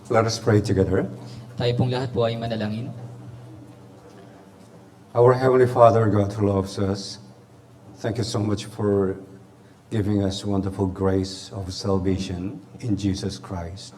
Let us pray together. Tayo pong lahat po ay manalangin. Our Heavenly Father, God who loves us, thank you so much for giving us wonderful grace of salvation in Jesus Christ.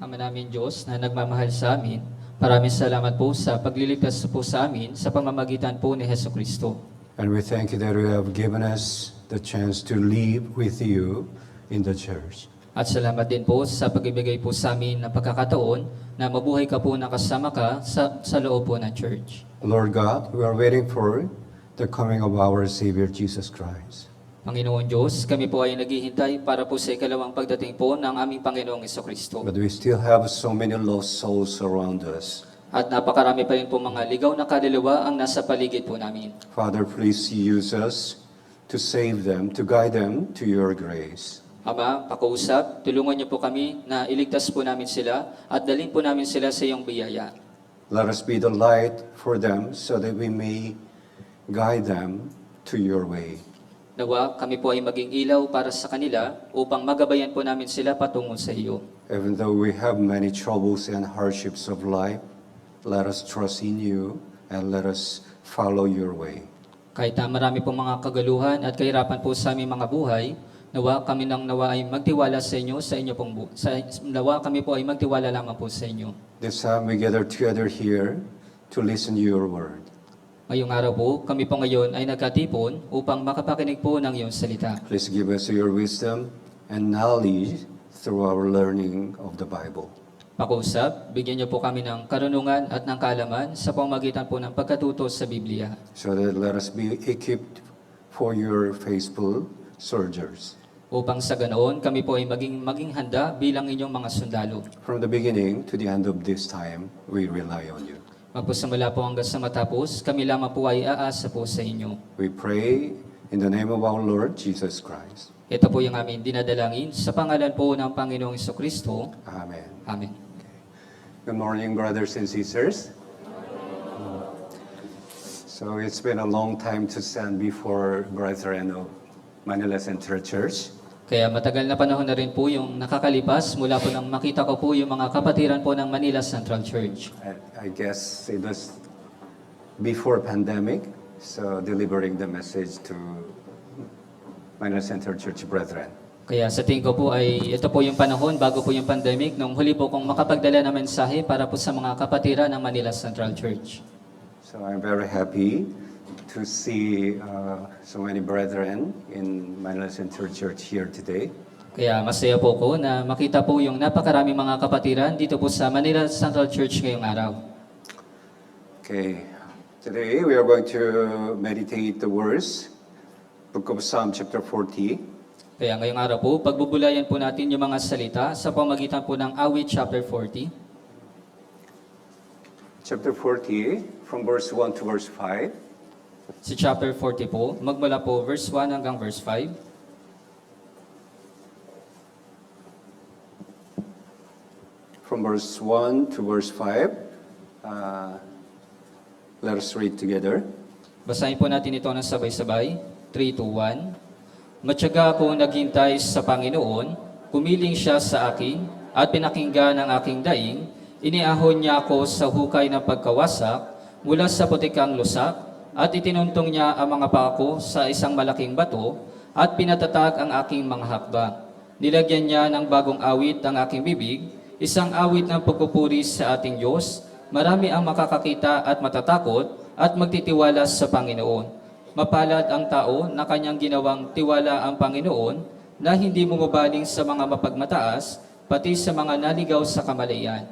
Ama namin Diyos na nagmamahal sa amin, maraming salamat po sa pagliligtas po sa amin sa pamamagitan po ni Hesus Kristo. And we thank you that you have given us the chance to live with you in the church. At salamat din po sa pagbibigay po sa amin ng pagkakataon na mabuhay ka po na kasama ka sa loob po ng church. Lord God, we are waiting for the coming of our Savior Jesus Christ. Panginoon Diyos, kami po ay naghihintay para po sa ikalawang pagdating po ng aming Panginoong Jesucristo. But we still have so many lost souls around us. At napakarami pa rin po mga ligaw na kaluluwa ang nasa paligid po namin. Father, please use us to save them, to guide them to your grace. Ama, pakiusap, tulungan niyo po kami na iligtas po namin sila at dalhin po namin sila sa iyong biyaya. Let us be the light for them so that we may guide them to your way. Nawa, kami po ay maging ilaw para sa kanila upang magabayan po namin sila patungo sa iyo. Even though we have many troubles and hardships of life, let us trust in you and let us follow your way. Kahit na marami pong mga kagaluhan at kahirapan po sa aming mga buhay, nawa kami ay magtiwala sa inyo, nawa kami po ay magtiwala lamang po sa inyo. This time we gather together here to listen to your word. Ngayong araw po, kami po ngayon ay nagkatipon upang makapakinig po ng iyong salita. Please give us your wisdom and knowledge through our learning of the Bible. Pakiusap, bigyan niyo po kami ng karunungan at ng kaalaman sa pamamagitan po ng pagkatuto sa Biblia. So that let us be equipped for your faithful soldiers. Upang sa ganoon, kami po ay maging handa bilang inyong mga sundalo. From the beginning to the end of this time, we rely on you. Magpasimula po hanggang sa matapos, kami lamang po ay aasa po sa inyo. We pray in the name of our Lord Jesus Christ. Ito po yung aming dinadalangin sa pangalan po ng Panginoong Jesucristo. Amen. Amen. Good morning, brothers and sisters. So it's been a long time to stand before brethren of Manila Central Church. Kaya matagal na panahon na rin po yung nakakalipas mula po nang makita ko po yung mga kapatiran po ng Manila Central Church. I guess it was before pandemic, so delivering the message to Manila Central Church brethren. Kaya sa tingin ko po ay ito po yung panahon bago po yung pandemic nung huli po kong makapagdala ng mensahe para po sa mga kapatiran ng Manila Central Church. So I'm very happy to see so many brethren in Manila Central Church here today. Kaya masaya po ko na makita po yung napakaraming mga kapatiran dito po sa Manila Central Church ngayong araw. Okay, today we are going to meditate the words, Book of Psalm chapter 40. Kaya ngayong araw po, pagbubulayan po natin yung mga salita sa pamamagitan po ng Awit chapter 40. Chapter 40, from verse 1 to verse 5. Si chapter 40 po, magmula po verse 1 hanggang verse 5. From verse 1 to verse 5, let us read together. Basahin po natin ito ng sabay-sabay. 3, 2, 1. Matyaga akong naghintay sa Panginoon, pumiling siya sa akin, at pinakinggan ang aking daing. Iniahon niya ako sa hukay ng pagkawasak, mula sa putikang lusak, at itinuntong niya ang mga paa ko sa isang malaking bato, at pinatatag ang aking mga hakbang. Nilagyan niya ng bagong awit ang aking bibig, isang awit ng pagpupuri sa ating Diyos. Marami ang makakakita at matatakot at magtitiwala sa Panginoon. Mapalad ang tao na kanyang ginawang tiwala ang Panginoon, na hindi bumabaling sa mga mapagmataas, pati sa mga naligaw sa kamalayan.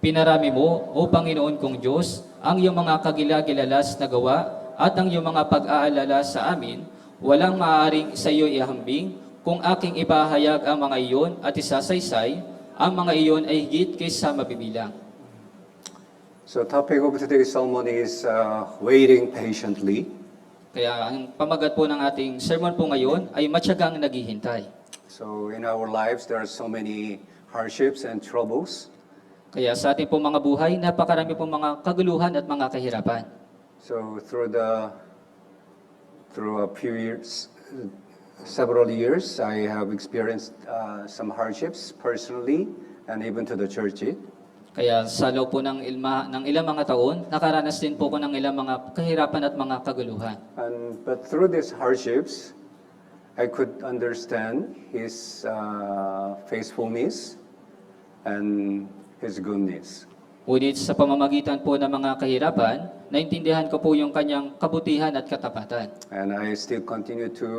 Pinarami mo, O Panginoon kong Diyos, ang iyong mga kagilagilalas na gawa at ang iyong mga pag-aalala sa amin. Walang maaaring sa iyo ihambing. Kung aking ipahayag ang mga iyon at isasaysay, ang mga iyon ay higit kaysa mabibilang. So topic of today's sermon is waiting patiently. Kaya ang pamagat po ng ating sermon po ngayon ay matyagang naghihintay. So in our lives, there are so many hardships and troubles. Kaya sa ating pong mga buhay, napakarami pong mga kaguluhan at mga kahirapan. So through a few years, several years, I have experienced some hardships personally and even to the church. Kaya sa loob po ng ilang mga taon, nakaranas din po ko ng ilang mga kahirapan at mga kaguluhan. But through these hardships, I could understand His faithfulness and His goodness. Ngunit sa pamamagitan po ng mga kahirapan, naintindihan ko po yung kanyang kabutihan at katapatan. And I still continue to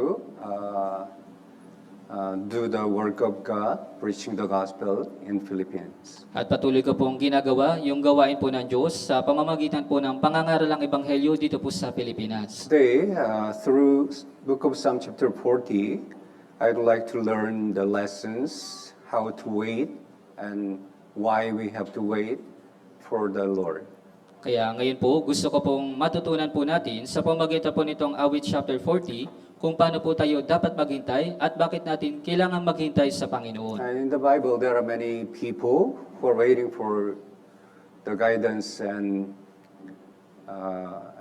do the work of God, preaching the gospel in Philippines. At patuloy ko pong ginagawa yung gawain po ng Diyos sa pamamagitan po ng pangangaralang ebanghelyo dito po sa Pilipinas. Today, through Book of Psalm chapter 40, I'd like to learn the lessons, how to wait, and why we have to wait for the Lord. Kaya ngayon po, gusto ko pong matutunan po natin sa pamamagitan po nitong Awit chapter 40 kung paano po tayo dapat maghintay at bakit natin kailangan maghintay sa Panginoon. And in the Bible, there are many people who are waiting for the guidance and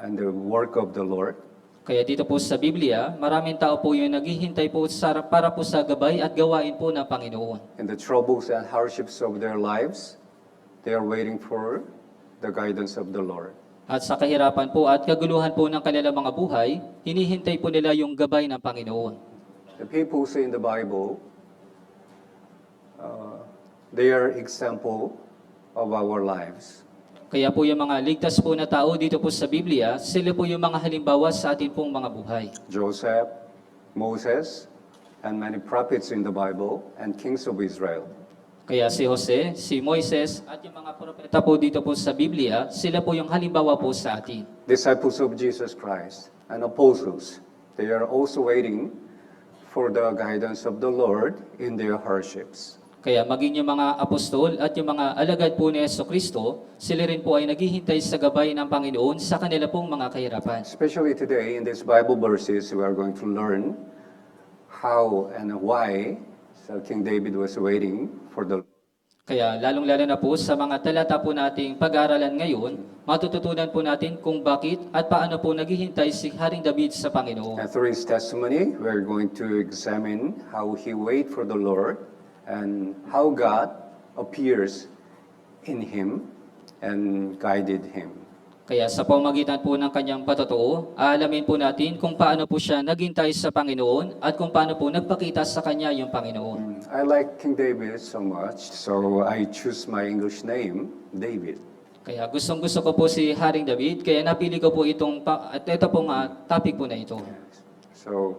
the work of the Lord. Kaya dito po sa Biblia, maraming tao po yung naghihintay po para po sa gabay at gawain po ng Panginoon. In the troubles and hardships of their lives, they are waiting for the guidance of the Lord. At sa kahirapan po at kaguluhan po ng kanilang mga buhay, hinihintay po nila yung gabay ng Panginoon. The people who say in the Bible, they are example of our lives. Kaya po yung mga ligtas po na tao dito po sa Biblia, sila po yung mga halimbawa sa atin pong mga buhay. Joseph, Moses, and many prophets in the Bible, and kings of Israel. Kaya si Jose, si Moises, at yung mga propeta po dito po sa Biblia, sila po yung halimbawa po sa atin. Disciples of Jesus Christ and apostles, they are also waiting for the guidance of the Lord in their hardships. Kaya maging yung mga apostol at yung mga alagad po ni Jesucristo, sila rin po ay naghihintay sa gabay ng Panginoon sa kanila pong mga kahirapan. Especially today, in these Bible verses, we are going to learn how and why King David was waiting for the Lord. Kaya lalong-lalo na po sa mga talata po nating pag-aaralan ngayon, matututunan po natin kung bakit at paano po naghihintay si Haring David sa Panginoon. And through his testimony, we are going to examine how he waited for the Lord and how God appears in him and guided him. Kaya sa pamamagitan po ng kanyang patotoo, aalamin po natin kung paano po siya naghintay sa Panginoon at kung paano po nagpakita sa kanya yung Panginoon. I like King David so much, so I choose my English name, David. Kaya gustong-gusto ko po si Haring David, kaya napili ko po at ito pong topic po na ito. So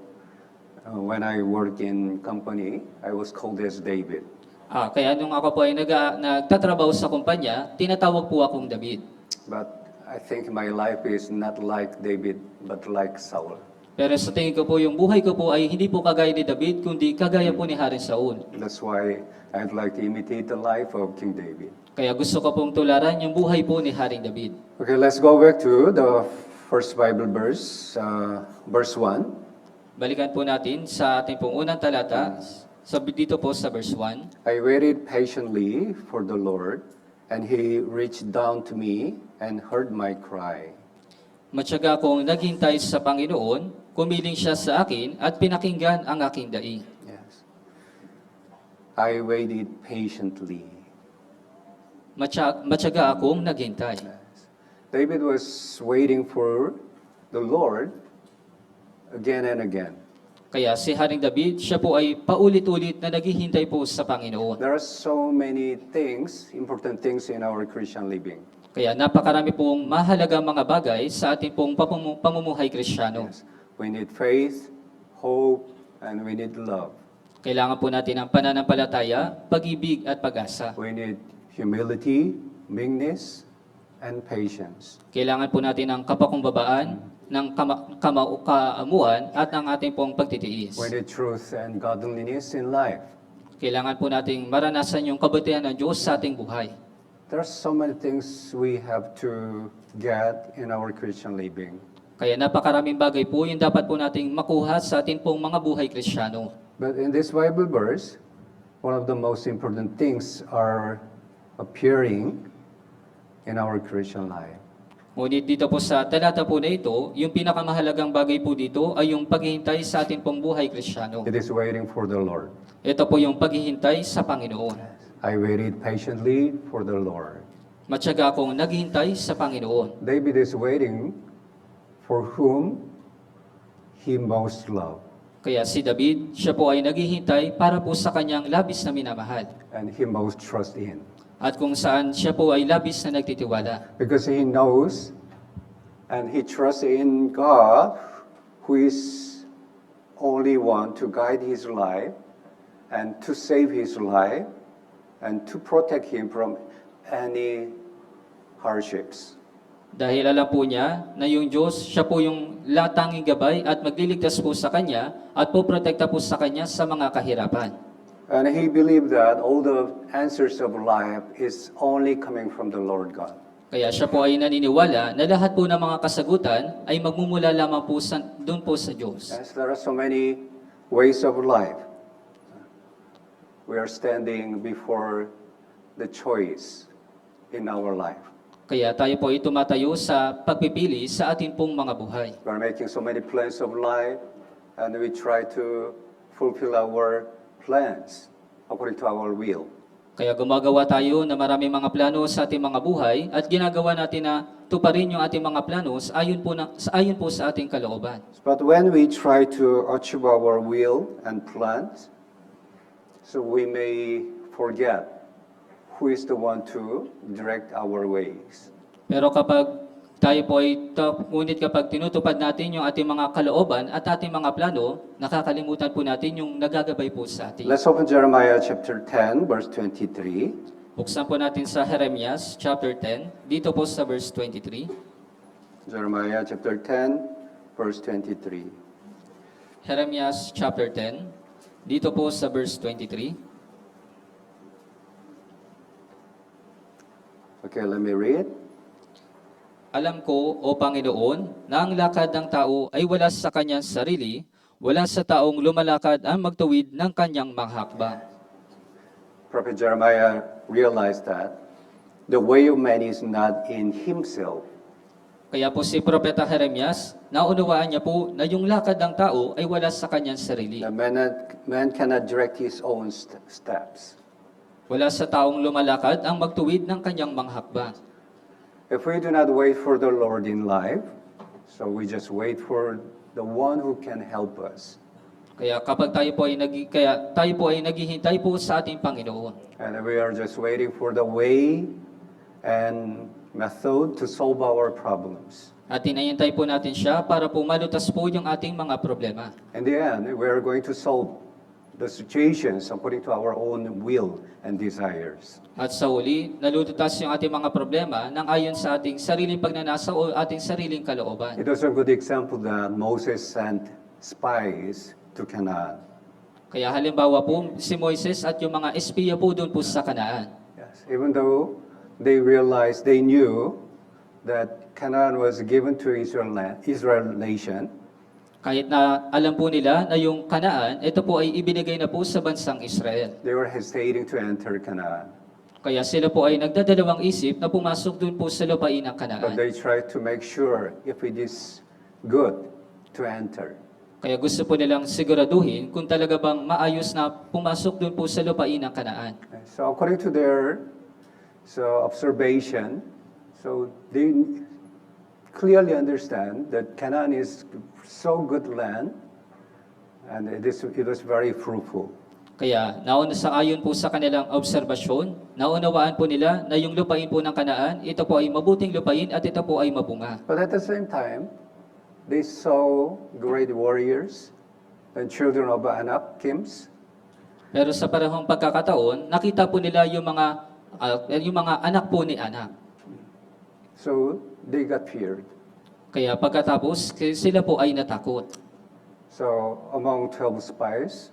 when I work in company, I was called as David. Kaya nung ako po ay nagtatrabaho sa kumpanya, tinatawag po akong David. But I think my life is not like David, but like Saul. Pero sa tingin ko po, yung buhay ko po ay hindi po kagaya ni David, kundi kagaya po ni Haring Saul. That's why I'd like to imitate the life of King David. Kaya gusto ko pong tularan yung buhay po ni Haring David. Okay, let's go back to the first Bible verse, verse 1. Balikan po natin sa ating pong unang talata, dito po sa verse 1. I waited patiently for the Lord, and He reached down to me and heard my cry. Matyaga akong naghintay sa Panginoon, kumiling siya sa akin at pinakinggan ang aking daing. Yes. I waited patiently. Matyaga akong naghintay. Yes. David was waiting for the Lord again and again. Kaya si Haring David, siya po ay paulit-ulit na naghihintay po sa Panginoon. There are so many things, important things in our Christian living. Kaya napakarami pong mahalagang mga bagay sa ating pong pamumuhay Kristiyano. Yes. We need faith, hope, and we need love. Kailangan po natin ang pananampalataya, pag-ibig at pag-asa. We need humility, meekness, and patience. Kailangan po natin ang kapakumbabaan, ng kaamuan at ng ating pong pagtitiis. We need truth and godliness in life. Kailangan po nating maranasan yung kabutihan ng Diyos sa ating buhay. There are so many things we have to get in our Christian living. Kaya napakaraming bagay po yung dapat po nating makuha sa ating pong mga buhay Kristiyano. But in this Bible verse, one of the most important things are appearing in our Christian life. Ngunit dito po sa talata po na ito, yung pinakamahalagang bagay po dito ay yung paghihintay sa ating pong buhay Kristiyano. It is waiting for the Lord. Ito po yung paghihintay sa Panginoon. I waited patiently for the Lord. Matyaga akong naghihintay sa Panginoon. David is waiting for whom he most loved, Kaya si David, siya po ay naghihintay para po sa kanyang labis na minamahal. and he most trusts in. At kung saan siya po ay labis na nagtitiwala. Because he knows and he trusts in God, who is only one to guide his life and to save his life and to protect him from any hardships. Dahil alam po niya na yung Diyos, siya po yung latanging gabay at magliligtas po sa kanya at po protekta po sa kanya sa mga kahirapan. And he believed that all the answers of life is only coming from the Lord God. Kaya siya po ay naniniwala na lahat po ng mga kasagutan ay magmumula lamang po doon po sa Diyos. Yes, there are so many ways of life. We are standing before the choice in our life. Kaya tayo po ay tumatayo sa pagpipili sa ating pong mga buhay. We are making so many plans of life, and we try to fulfill our plans according to our will. Kaya gumagawa tayo na maraming mga plano sa ating mga buhay at ginagawa natin na tuparin yung ating mga planos ayon po sa ating kalooban. But when we try to achieve our will and plans, so we may forget who is the one to direct our ways. Pero kapag tayo po ay, ngunit kapag tinutupad natin yung ating mga kalooban at ating mga plano, nakakalimutan po natin yung nagagabay po sa atin. Let's open Jeremiah chapter 10, verse 23. Buksan po natin sa Jeremias chapter 10, dito po sa verse 23. Jeremiah chapter 10, verse 23. Jeremias chapter 10, dito po sa verse 23. Okay, let me read. Alam ko, O Panginoon, na ang lakad ng tao ay wala sa kanyang sarili, wala sa taong lumalakad ang magtuwid ng kanyang mga hakbang. Prophet Jeremiah realized that the way of man is not in himself, Kaya po si Propeta Jeremias, naunawaan niya po na yung lakad ng tao ay wala sa kanyang sarili. that man cannot direct his own steps. Wala sa taong lumalakad ang magtuwid ng kanyang mga hakbang. If we do not wait for the Lord in life, so we just wait for the one who can help us. Kaya kapag tayo po ay naghihintay po sa ating Panginoon. And we are just waiting for the way and method to solve our problems. At hinahintay po natin siya para po malutas po yung ating mga problema. In the end, we are going to solve the situations according to our own will and desires. At sa uli, nalulutas yung ating mga problema nang ayon sa ating sariling pagnanasa o ating sariling kalooban. It was a good example that Moses sent spies to Canaan. Kaya halimbawa po, si Moises at yung mga espiya po doon po sa Kanaan. Yes, even though they knew that Canaan was given to Israel nation, Kahit na alam po nila na yung Kanaan, ito po ay ibinigay na po sa bansang Israel. they were hesitating to enter Canaan. Kaya sila po ay nagdadalawang isip na pumasok doon po sa lupain ng But Kanaan. they tried to make sure if it is good to enter. Kaya gusto po nilang siguraduhin kung talaga bang maayos na pumasok doon po sa lupain ng Kanaan. So according to their observation, so they clearly understand that Canaan is so good land and it was very fruitful. Kaya sa ayon po sa kanilang obserbasyon, naunawaan po nila na yung lupain po ng Kanaan, ito po ay mabuting lupain at ito po ay mabunga. But at the same time, they saw great warriors and children of Anak, kings, Pero sa panahong pagkakataon, nakita po nila yung mga anak po ni Anak. so they got feared. Kaya pagkatapos, sila po ay natakot. So among 12 spies,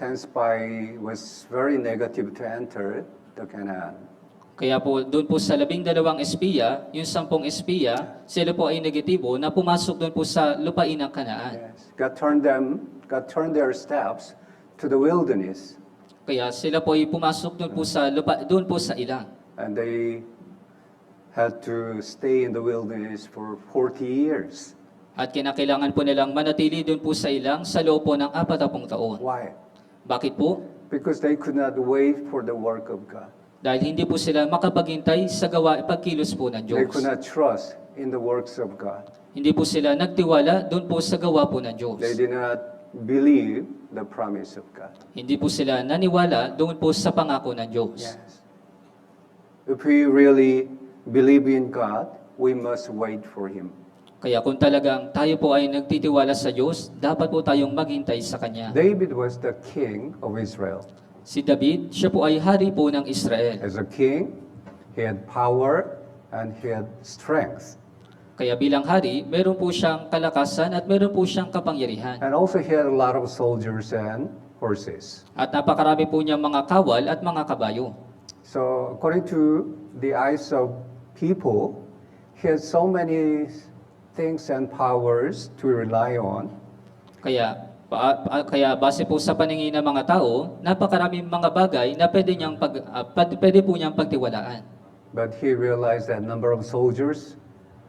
10 spy was very negative to enter the Canaan. Kaya po, doon po sa 12 espiya, yung 10 espiya, sila po ay negatibo na pumasok doon po sa lupain ng Kanaan. Yes. God turned their steps to the wilderness, Kaya sila po ay pumasok doon po sa ilang. and they had to stay in the wilderness for 40 years. At kinakailangan po nilang manatili doon po sa ilang sa loob po ng 40 taon. Why? Bakit po? because they could not wait for the work of God. Dahil hindi po sila makapaghintay sa pagkilos po ng They could Diyos. not trust in the works of God. Hindi po sila nagtiwala doon po sa gawa po ng Diyos. They did not believe the promise of God. Hindi po sila naniwala doon po sa pangako ng Diyos. Yes. If we really believe in God, we must wait for Him. Kaya kung talagang tayo po ay nagtitiwala sa Diyos, dapat po tayong maghintay sa Kanya. David was the king of Israel. Si David, siya po ay hari po ng Israel. As a king, he had power and he had strength. Kaya bilang hari, meron po siyang kalakasan at meron po siyang kapangyarihan. And also he had a lot of soldiers and horses. At napakarami po niyang mga kawal at mga kabayo. So according to the eyes of people, he had so many things and powers to rely on. Kaya base po sa paningin ng mga tao, napakaraming mga bagay na pwede po niyang pagtiwalaan. But he realized that number of soldiers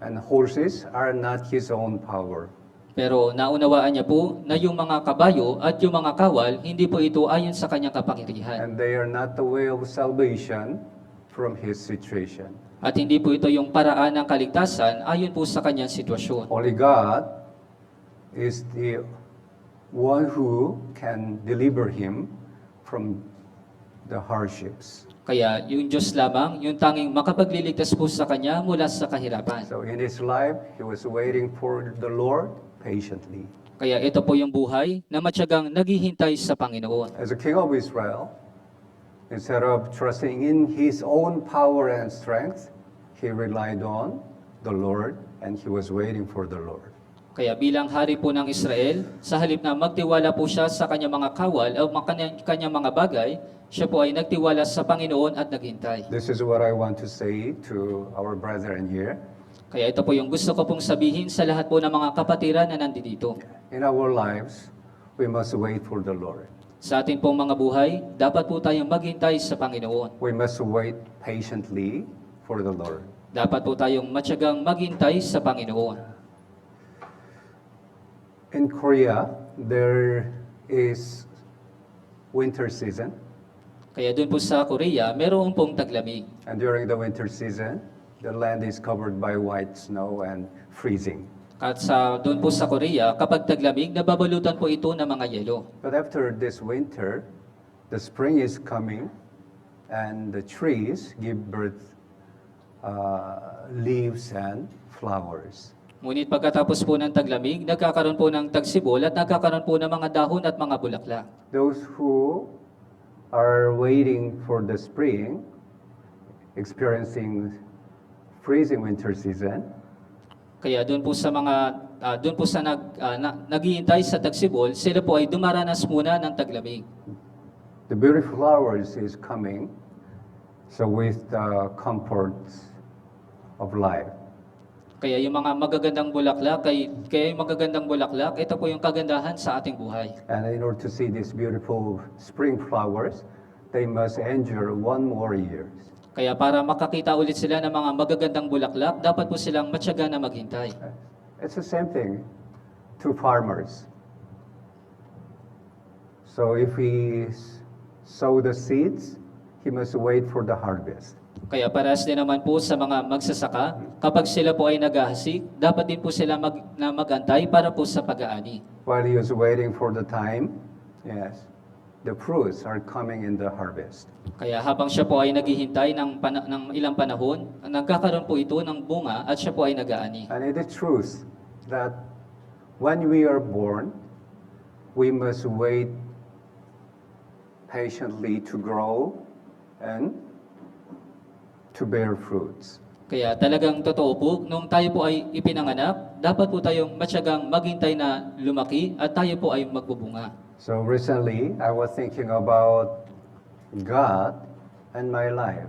and horses are not his own power. Pero naunawaan niya po na yung mga kabayo at yung mga kawal, hindi po ito ayon sa kanyang kapangyarihan. And they are not the way of salvation from his situation. At hindi po ito yung paraan ng kaligtasan ayon po sa kanyang sitwasyon. Only God is the one who can deliver him from the hardships. Kaya yung Diyos lamang, yung tanging makapagliligtas po sa kanya mula sa kahirapan. So in his life, he was waiting for the Lord patiently. Kaya ito po yung buhay na matyagang naghihintay sa Panginoon. As a king of Israel, instead of trusting in his own power and strength, he relied on the Lord and he was waiting for the Lord. Kaya bilang hari po ng Israel, sa halip na magtiwala po siya sa kanyang mga kawal o kanyang mga bagay, siya po ay nagtiwala sa Panginoon at naghintay. This is what I want to say to our brethren here. Kaya ito po yung gusto ko pong sabihin sa lahat po ng mga kapatiran na nandito. In our lives, we must wait for the Lord. Sa ating pong mga buhay, dapat po tayong maghintay sa Panginoon. We must wait patiently for the Lord. Dapat po tayong matyagang maghintay sa Panginoon. In Korea, there is winter season. Kaya doon po sa Korea, meron pong taglamig. And during the winter season, the land is covered by white snow and freezing. At doon po sa Korea, kapag taglamig, nababalutan po ito ng mga yelo. But after this winter, the spring is coming and the trees give birth leaves and flowers. Ngunit pagkatapos po ng taglamig, nagkakaroon po ng tagsibol at nagkakaroon po ng mga dahon at mga bulaklak. Those who are waiting for the spring, experiencing freezing winter season, Kaya doon po sa naghihintay sa tagsibol, sila po ay dumaranas muna ng taglamig. the beautiful flowers is coming, so with the comforts of life. Kaya yung mga magagandang bulaklak, ito po yung kagandahan sa ating buhay. And in order to see these beautiful spring flowers, they must endure 1 more year. Kaya para makakita ulit sila ng mga magagandang bulaklak, dapat po silang matyaga na maghintay. It's the same thing to farmers. So if he sow the seeds, he must wait for the harvest. Kaya parehas din naman po sa mga magsasaka, kapag sila po ay naghahasik, dapat din po sila magantay para po sa pag-aani. While he was waiting for the time, yes, the fruits are coming in the harvest. Kaya habang siya po ay naghihintay ng ilang panahon, nagkakaroon po ito ng bunga at siya po ay nag-aani. And it is truth that when we are born, we must wait patiently to grow and to bear fruits. Kaya talagang totoo po, nung tayo po ay ipinanganak, dapat po tayong matyagang maghintay na lumaki at tayo po ay magbubunga. So recently, I was thinking about God and my life.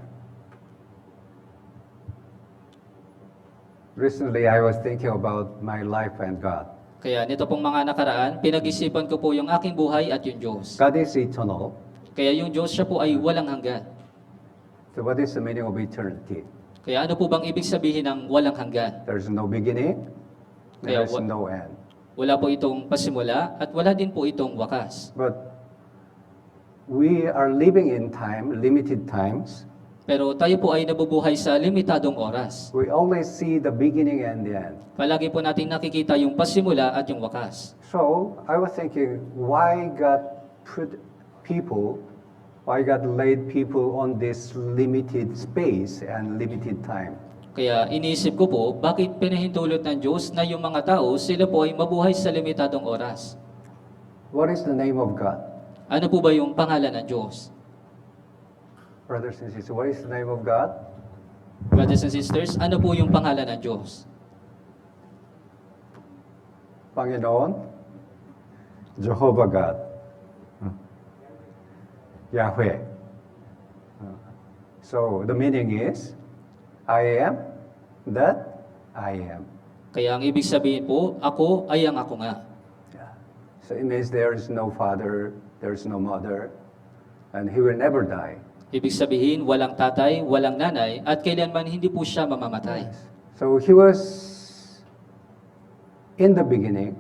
Recently, I was thinking about my life and God. Kaya nito pong mga nakaraan, pinag-isipan ko po yung aking buhay at yung Diyos. God is eternal. Kaya yung Diyos siya po ay walang hanggan. So what is the meaning of eternity? Kaya ano po bang ibig sabihin ng walang hanggan? There's no beginning, Kaya there's no end. Wala po itong pasimula at wala din po itong wakas. But we are living in time, limited times. Pero tayo po ay nabubuhay sa limitadong oras. We always see the beginning and the end. Palagi po natin nakikita yung pasimula at yung wakas. So I was thinking, why God laid people on this limited space and limited time? Kaya iniisip ko po, bakit pinahintulot ng Diyos na yung mga tao, sila po ay mabuhay sa limitadong oras? What is the name of God? Ano po ba yung pangalan ng Diyos? Brothers and sisters, what is the name of God? Brothers and sisters, ano po yung pangalan ng Diyos? Panginoon, Jehovah God, Yahweh. So the meaning is, I am that I am. Kaya ang ibig sabihin po, ako ay ang ako nga. Yeah. So it means there is no father, there is no mother, and he will never die. Ibig sabihin, walang tatay, walang nanay, at kailanman hindi po siya mamamatay. So he was in the beginning,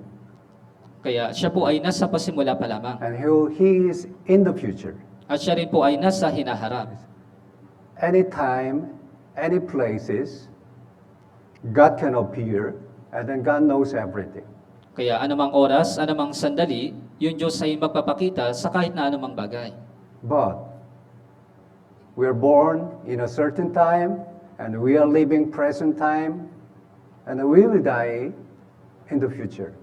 Kaya siya po ay nasa pasimula pa lamang. and he is in the future. At siya rin po ay nasa hinaharap. Anytime, any places, God can appear, and then God knows everything. Kaya anumang oras, anumang sandali, yung Diyos ay magpapakita sa kahit na anumang bagay. But we are born in a certain time, and we are living present time, and we will die in the future.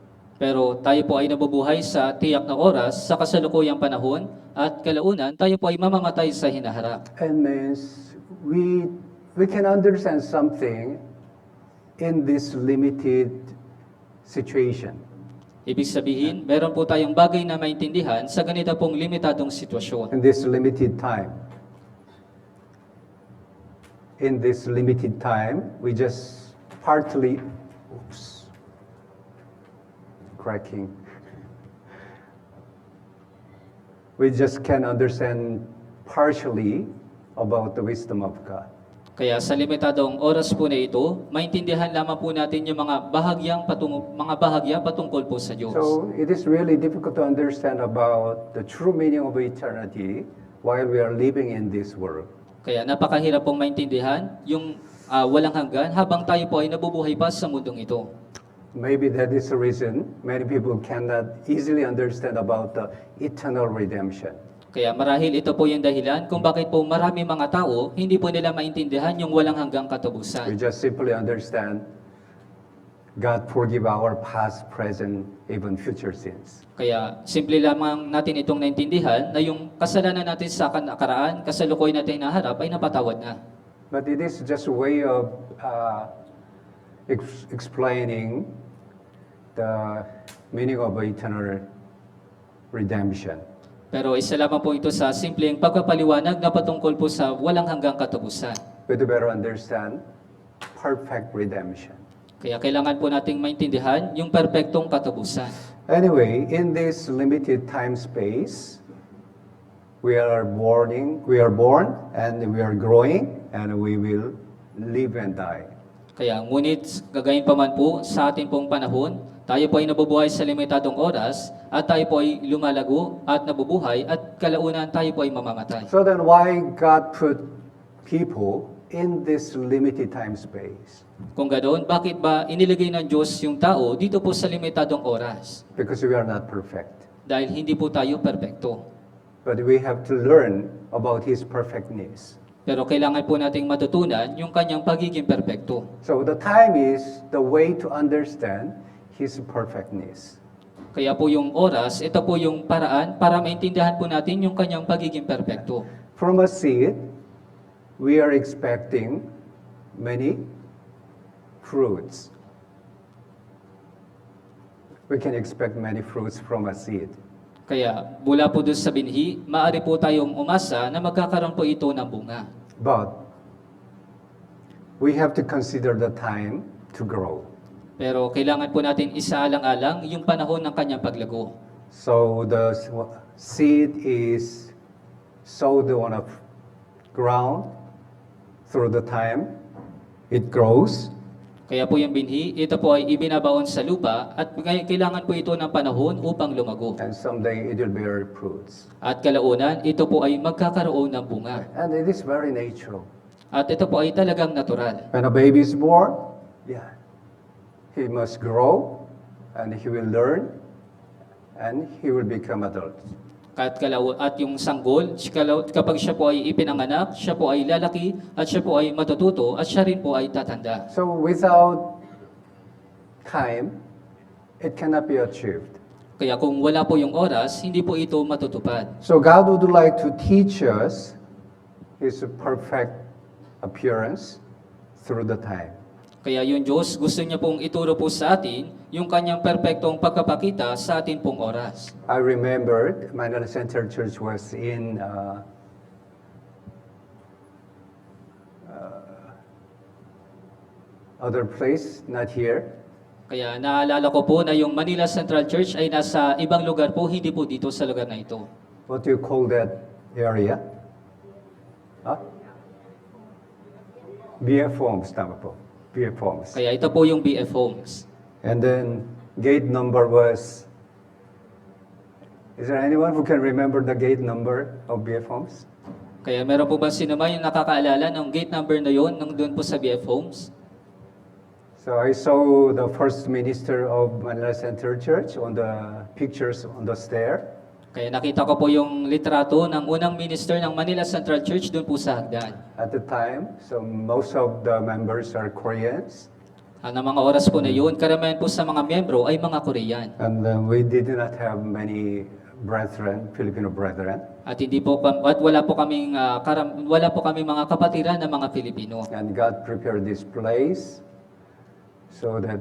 Pero tayo po ay nabubuhay sa tiyak na oras, sa kasalukuyang panahon, at kalaunan tayo po ay mamamatay sa hinaharap. And means we can understand something in this limited situation. Ibig sabihin, meron po tayong bagay na maintindihan sa ganito pong limitadong sitwasyon. In this limited time. In this limited time, we just partly, cracking. We just can understand partially about the wisdom of God. Kaya sa limitadong oras po na ito, maintindihan lamang po natin yung mga bahagya patungkol po sa Diyos. So it is really difficult to understand about the true meaning of eternity while we are living in this world. Kaya napakahirap pong maintindihan yung walang hanggan habang tayo po ay nabubuhay pa sa mundong ito. Maybe that is the reason many people cannot easily understand about the eternal redemption. Kaya marahil ito po yung dahilan kung bakit po marami mga tao hindi po nila maintindihan yung walang hanggang We katubusan. just simply understand God forgive our past, present, even future sins. Kaya simple lamang natin itong naintindihan na yung kasalanan natin sa nakaraan, kasalukuyan natin naharap ay napatawad na. But it is just a way of explaining the meaning of eternal redemption. Pero isa lamang po ito sa simpleng pagpapaliwanag na patungkol po sa walang hanggang katubusan. We to better understand perfect redemption. Kaya kailangan po nating maintindihan yung perpektong katubusan. Anyway, in this limited time space, we are born and we are growing and we will live and die. Kaya ngunit gagayon pa man po sa ating pong panahon, tayo po ay nabubuhay sa limitadong oras at tayo po ay lumalago at nabubuhay at kalaunan tayo po ay mamamatay. So then why God put people in this limited time space? Kung ganoon, bakit ba inilagay ng Diyos yung tao dito po sa limitadong oras? Because we are not perfect. Dahil hindi po tayo perpekto. But we have to learn about His perfectness. Pero kailangan po nating matutunan yung kanyang pagiging perpekto. So the time is the way to understand His perfectness. Kaya po yung oras, ito po yung paraan para maintindihan po natin yung kanyang pagiging perpekto. From a seed, we are expecting many fruits. We can expect many fruits from a seed. Kaya mula po doon sa binhi, maaari po tayong umasa na magkakaroon po ito ng bunga. But we have to consider the time to grow. Pero kailangan po natin isaalang-alang yung panahon ng kanyang paglago. So the seed is sowed on a ground through the time. It grows Kaya po yung binhi, ito po ay ibinabaon sa lupa at kailangan po ito ng panahon upang lumago. And someday it will bear fruits. At kalaunan, ito po ay magkakaroon ng bunga. And it is very natural. At ito po ay talagang natural. When a baby is born, yeah, he must grow and he will learn and he will become adult. At yung sanggol, kapag siya po ay ipinanganak, siya po ay lalaki at siya po ay matututo at siya rin po ay tatanda. So without time, it cannot be achieved. Kaya kung wala po yung oras, hindi po ito matutupad. So God would like to teach us His perfect appearance through the time. Kaya yung Diyos, gusto niya pong ituro po sa atin yung kanyang perpektong pagkapakita sa atin pong oras. I remembered Manila Center Church was in other place, not here. Kaya naalala ko po na yung Manila Central Church ay nasa ibang lugar po, hindi po dito sa lugar na ito. What do you call that area? Huh? BF Homes, tama po. BF Homes. Kaya ito po yung BF Homes. And then gate number was, is there anyone who can remember the gate number of BF Homes? Kaya meron po ba sino man yung nakakaalala ng gate number na yon nung doon po sa BF Homes? So I saw the first minister of Manila Center Church on the pictures on the stair. Kaya nakita ko po yung litrato ng unang minister ng Manila Central Church doon po sa hagdan. At the time, so most of the members are Koreans, Ang mga oras po na yun, karamihan po sa mga miyembro ay mga Korean. and we did not have many brethren, Filipino brethren. At wala po kaming mga kapatiran ng mga Pilipino. And God prepared this place so that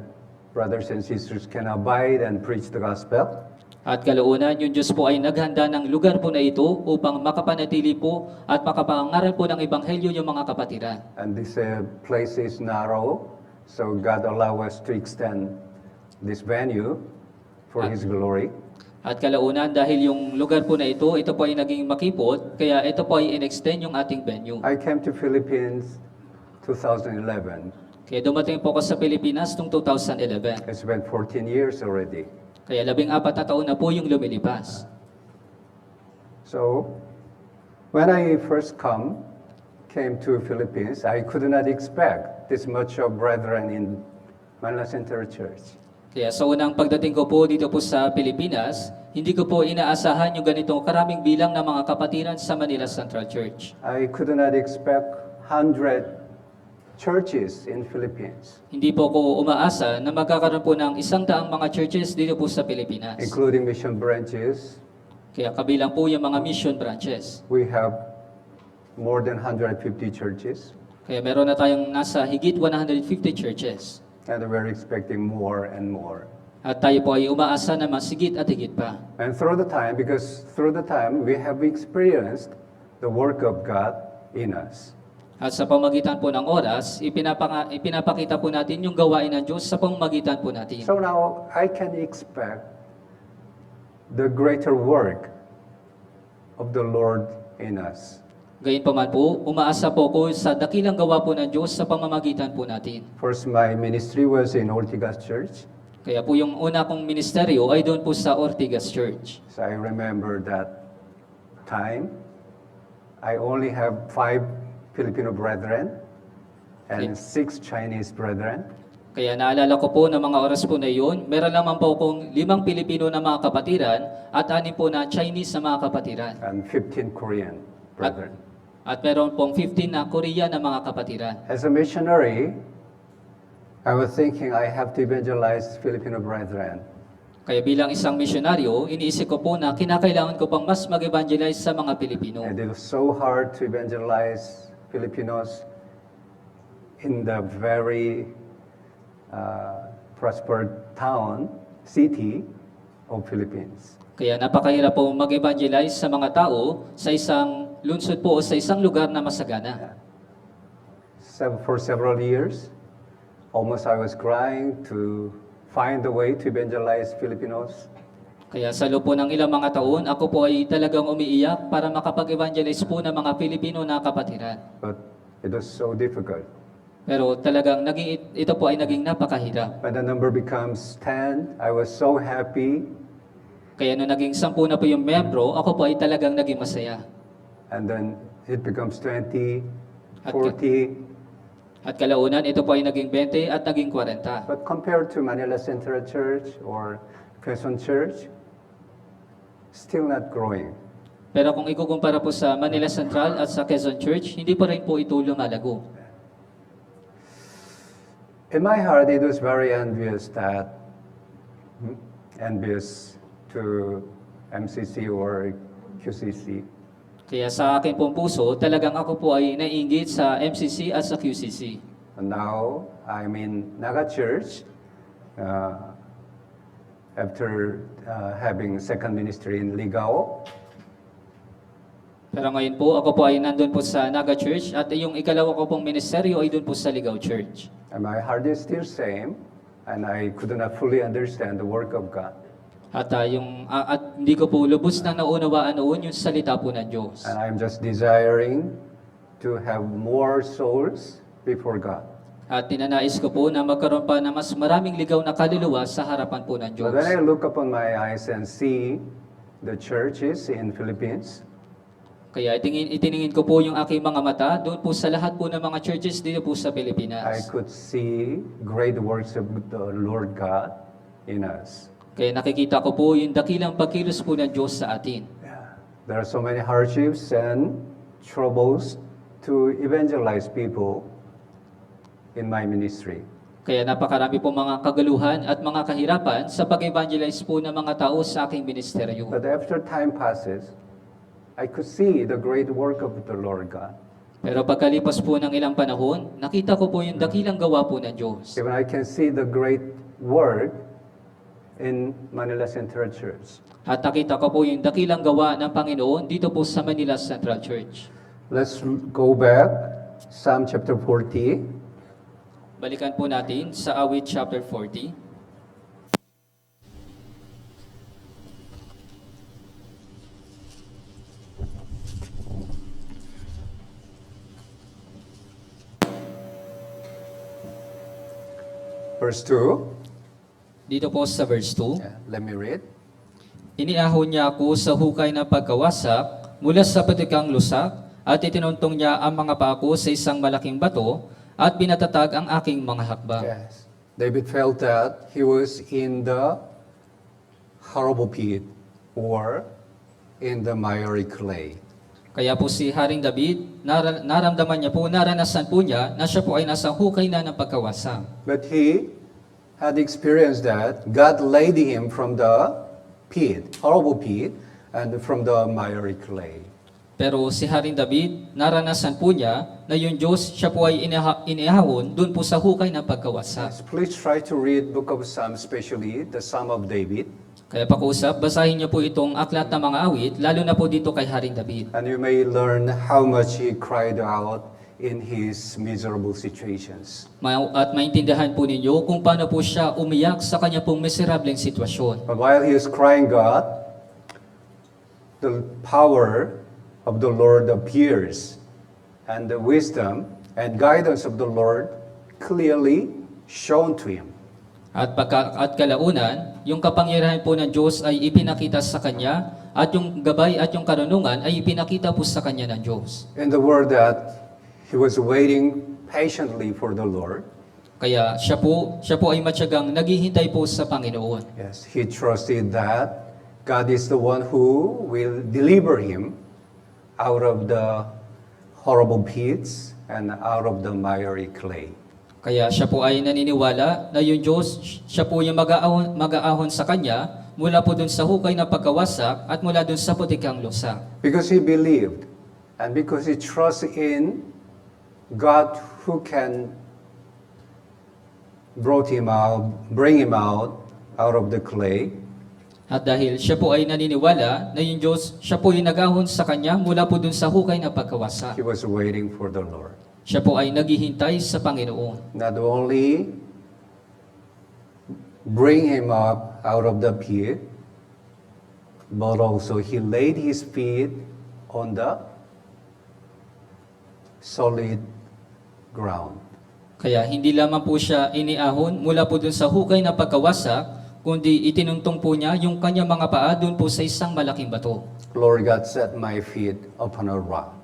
brothers and sisters can abide and preach the gospel. At kalaunan, yung Diyos po ay naghanda ng lugar po na ito upang makapanatili po at makapangaral po ng Ebanghelyo yung mga kapatiran. And this place is narrow, so God allow us to extend this venue for His glory. At kalaunan, dahil yung lugar po na ito po ay naging makipot, kaya ito po ay in-extend yung ating venue. I came to Philippines 2011. Kaya dumating po ako sa Pilipinas noong 2011. It's been 14 years already. Kaya 14 na taon na po yung lumilipas. So, when I first came to Philippines, I could not expect this much of brethren in Manila Center Church. Kaya sa unang pagdating ko po dito po sa Pilipinas, hindi ko po inaasahan yung ganitong karaming bilang ng mga kapatiran sa Manila Central Church. I could not expect 100 churches in Philippines, Hindi po ko umaasa na magkakaroon po ng 100 mga churches dito po sa Pilipinas. including mission branches. Kaya kabilang po yung mga mission branches. We have more than 150 churches, Kaya meron na tayong nasa higit 150 churches. and we're expecting more and more. At tayo po ay umaasa na mas higit at higit pa. And through the time, because through the time, we have experienced the work of God in us. At sa pamagitan po ng oras, ipinapakita po natin yung gawain ng Diyos sa pamamagitan po natin. So now, I can expect the greater work of the Lord in us. Gayunpaman po, umaasa po ko sa dakilang gawa po ng Diyos sa pamamagitan po natin. First, my ministry was in Ortigas Church. Kaya po yung una kong ministeryo ay doon po sa Ortigas Church. So I remember that time, I only have 5 Filipino brethren and 6 Chinese brethren. Kaya naalala ko po na mga oras po na yun, meron naman po akong 5 Pilipino na mga kapatiran at 6 po na Chinese na mga kapatiran. And 15 Korean brethren. At meron pong 15 na Korea na mga kapatiran. As a missionary, I was thinking I have to evangelize Filipino brethren. Kaya bilang isang misyonaryo, iniisip ko po na kinakailangan ko pang mas mag-evangelize sa mga Pilipino. And it was so hard to evangelize Filipinos in the very prospered city of Philippines. Kaya napakahirap po mag-evangelize sa mga tao sa isang lungsod po o sa isang lugar na masagana. So for several years, almost I was crying to find a way to evangelize Filipinos. Kaya sa loob po ng ilang mga taon, ako po ay talagang umiiyak para makapag-evangelize po ng mga Pilipino na kapatiran. But it was so difficult. Pero talagang ito po ay naging napakahirap. When the number becomes 10, I was so happy. Kaya nung naging 10 na po yung membro, ako po ay talagang naging masaya. And then it becomes 20, At 40. At kalaunan, ito po ay naging 20 at naging 40. But compared to Manila Central Church or Quezon Church, still not growing. Pero kung ikukumpara po sa Manila Central at sa Quezon Church, hindi pa rin po ito lumalago. In my heart, it was very envious to MCC or QCC. Kaya sa akin pong puso, talagang ako po ay naiinggit sa MCC at sa QCC. And now, I'm in Naga Church after having second ministry in Ligao. Pero ngayon po, ako po ay nandun po sa Naga Church at yung ikalawa ko pong ministeryo ay dun po sa Ligao Church. And my heart is still same, and I could not fully understand the work of God. At hindi ko po lubos na naunawaan noon yung salita po ng Diyos. And I'm just desiring to have more souls before God. At tinanais ko po na magkaroon pa na mas maraming ligaw na kaluluwa sa harapan po ng Diyos. But when I look upon my eyes and see the churches in Philippines, Kaya itiningin ko po yung aking mga mata doon po sa lahat po ng mga churches dito po sa I Pilipinas. could see great works of the Lord God in us. Kaya nakikita ko po yung dakilang pagkilos po ng Diyos sa atin. There are so many hardships and troubles to evangelize people in my ministry. Kaya napakarami po mga kagaluhan at mga kahirapan sa pag-evangelize po ng mga tao sa aking ministeryo. But after time passes, I could see the great work of the Lord God. Pero pagkalipas po ng ilang panahon, nakita ko po yung dakilang gawa po ng Diyos. Even I can see the great work in Manila Central Church. At nakita ko po yung dakilang gawa ng Panginoon dito po sa Manila Central Church. Let's go back, Psalm chapter 40. Balikan po natin sa Awit chapter 40. Verse 2. Dito po sa verse 2. Let me read. Iniahon niya ako sa hukay ng pagkawasak mula sa patikang lusak at itinuntong niya ang mga paa ko sa isang malaking bato at pinatatag ang aking mga hakbang. Yes. David felt that he was in the horrible pit or in the miry clay. Kaya po si Haring David, naramdaman niya po, naranasan po niya na siya po ay nasa hukay na ng pagkawasak. But he had experienced that God laid him from the pit, horrible pit, and from the miry clay. Pero si Haring David, naranasan po niya na yung Diyos, siya po ay iniahon doon po sa hukay ng pagkawasak. Yes, please try to read Book of Psalms, especially the Psalm of David. Kaya pakiusap, basahin niyo po itong aklat ng mga awit, lalo na po dito kay Haring David. And you may learn how much he cried out in his miserable situations. At maintindihan po ninyo kung paano po siya umiyak sa kanya pong miserableng sitwasyon. But while he is crying God, the power of the Lord appears, and the wisdom and guidance of the Lord clearly shown to him. At kalaunan, yung kapangyarihan po ng Diyos ay ipinakita sa kanya, at yung gabay at yung karunungan ay ipinakita po sa kanya ng Diyos. In the word that he was waiting patiently for the Lord. Kaya siya po ay matyagang naghihintay po sa Panginoon. Yes, he trusted that God is the one who will deliver him out of the horrible pits and out of the miry clay. Kaya siya po ay naniniwala na yung Diyos, siya po yung mag-aahon sa kanya mula po dun sa hukay na pagkawasak at mula dun sa putikang lusak. Because he believed and because he trusts in God who can bring him out of the clay. At dahil siya po ay naniniwala na yung Diyos, siya po yung nag-ahon sa kanya mula po dun sa hukay na pagkawasak. He was waiting for the Lord. Siya po ay naghihintay sa Panginoon. Not only bring him up out of the pit, but also he laid his feet on the solid ground. Kaya hindi lamang po siya iniahon mula po dun sa hukay na pagkawasak, kundi itinuntong po niya yung kanyang mga paa dun po sa isang malaking bato. Lord God set my feet upon a rock,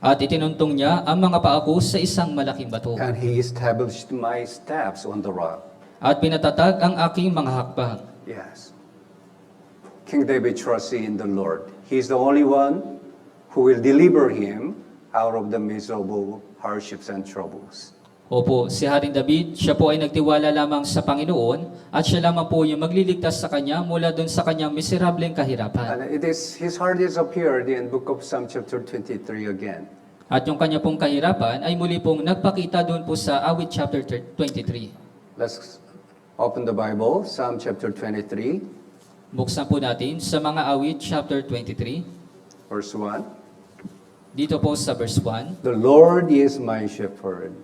At itinuntong niya ang mga paa ko sa isang malaking bato. and He established my steps on the rock. At pinatatag ang aking mga hakbang. Yes. King David trusted in the Lord. He's the only one who will deliver him out of the miserable hardships and troubles. Opo, si Haring David, siya po ay nagtiwala lamang sa Panginoon at siya lamang po yung magliligtas sa kanya mula dun sa kanyang miserableng kahirapan. And his heart is appeared in book of Psalm chapter 23 again. At yung kanya pong kahirapan ay muli pong nagpakita doon po sa awit chapter 23. Let's open the Bible, Psalm chapter 23, Buksan po natin sa mga awit chapter 23. verse 1. Dito po sa verse 1, The Lord is my shepherd.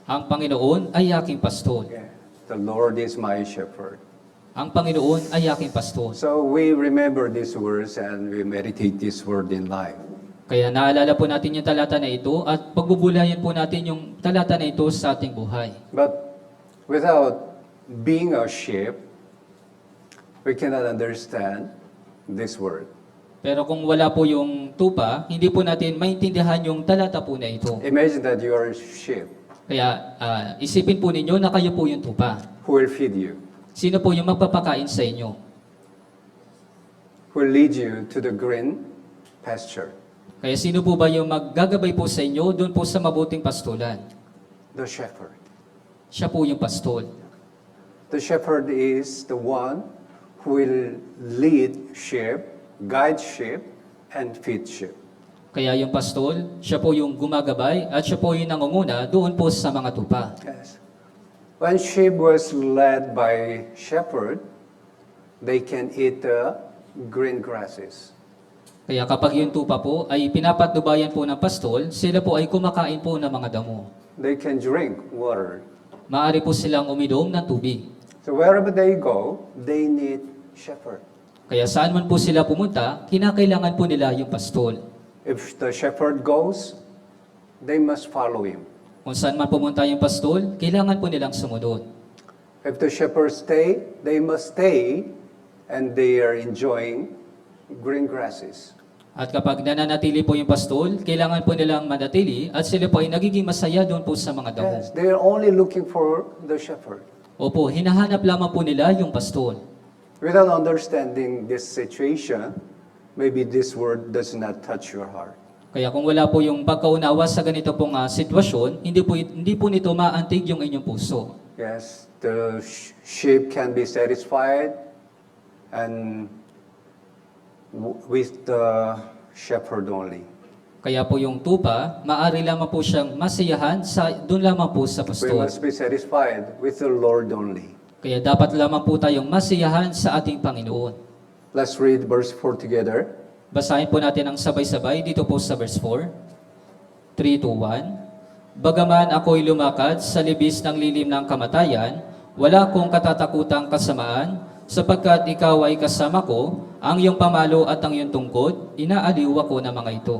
ang Panginoon ay aking pastol. Yeah. The Lord is my shepherd. Ang Panginoon ay aking pastol. So we remember these words and we meditate this word in life. Kaya naalala po natin yung talata na ito at pagbubulayan po natin yung talata na ito sa ating buhay. But without being a sheep, we cannot understand this word. Pero kung wala po yung tupa, hindi po natin maintindihan yung talata po na ito. Imagine that you are a sheep. Kaya isipin po ninyo na kayo po yung tupa. Who will feed you? Sino po yung magpapakain sa inyo? Who will lead you to the green pasture? Kaya sino po ba yung maggagabay po sa inyo doon po sa mabuting pastulan? The shepherd. Siya po yung pastol. The shepherd is the one who will lead sheep, guide sheep, and feed sheep. Kaya yung pastol, siya po yung gumagabay at siya po yung nangunguna doon po sa mga tupa. Yes. When sheep was led by shepherd, they can eat the green grasses. Kaya kapag yung tupa po ay pinapatnubayan po ng pastol, sila po ay kumakain po ng mga damo. They can drink water. Maaari po silang uminom ng tubig. So wherever they go, they need shepherd. Kaya saan man po sila pumunta, kinakailangan po nila yung pastol. If the shepherd goes, they must follow him. Kung saan man pumunta yung pastol, kailangan po nilang sumunod. If the shepherd stay, they must stay, and they are enjoying green grasses. At kapag nananatili po yung pastol, kailangan po nilang manatili at sila po ay nagiging masaya doon po sa mga damo. Yes, they are only looking for the shepherd. Opo, hinahanap lamang po nila yung pastol. Without understanding this situation, maybe this word does not touch your heart. Kaya kung wala po yung pagkaunawa sa ganito pong sitwasyon, hindi po nito maantig yung inyong puso. Yes, the sheep can be satisfied and with the shepherd only. Kaya po yung tupa, maaari lamang po siyang masiyahan doon lamang po sa We pastol. must be satisfied with the Lord only. Kaya dapat lamang po tayong masiyahan sa ating Panginoon. Let's read verse 4 together. Basahin po natin ang sabay-sabay dito po sa verse 4. 3, 2, 1. Bagaman ako'y lumakad sa libis ng lilim ng kamatayan, wala akong katatakutang kasamaan, sapagkat ikaw ay kasama ko, ang iyong pamalo at ang iyong tungkod, inaaliw ako ng mga ito.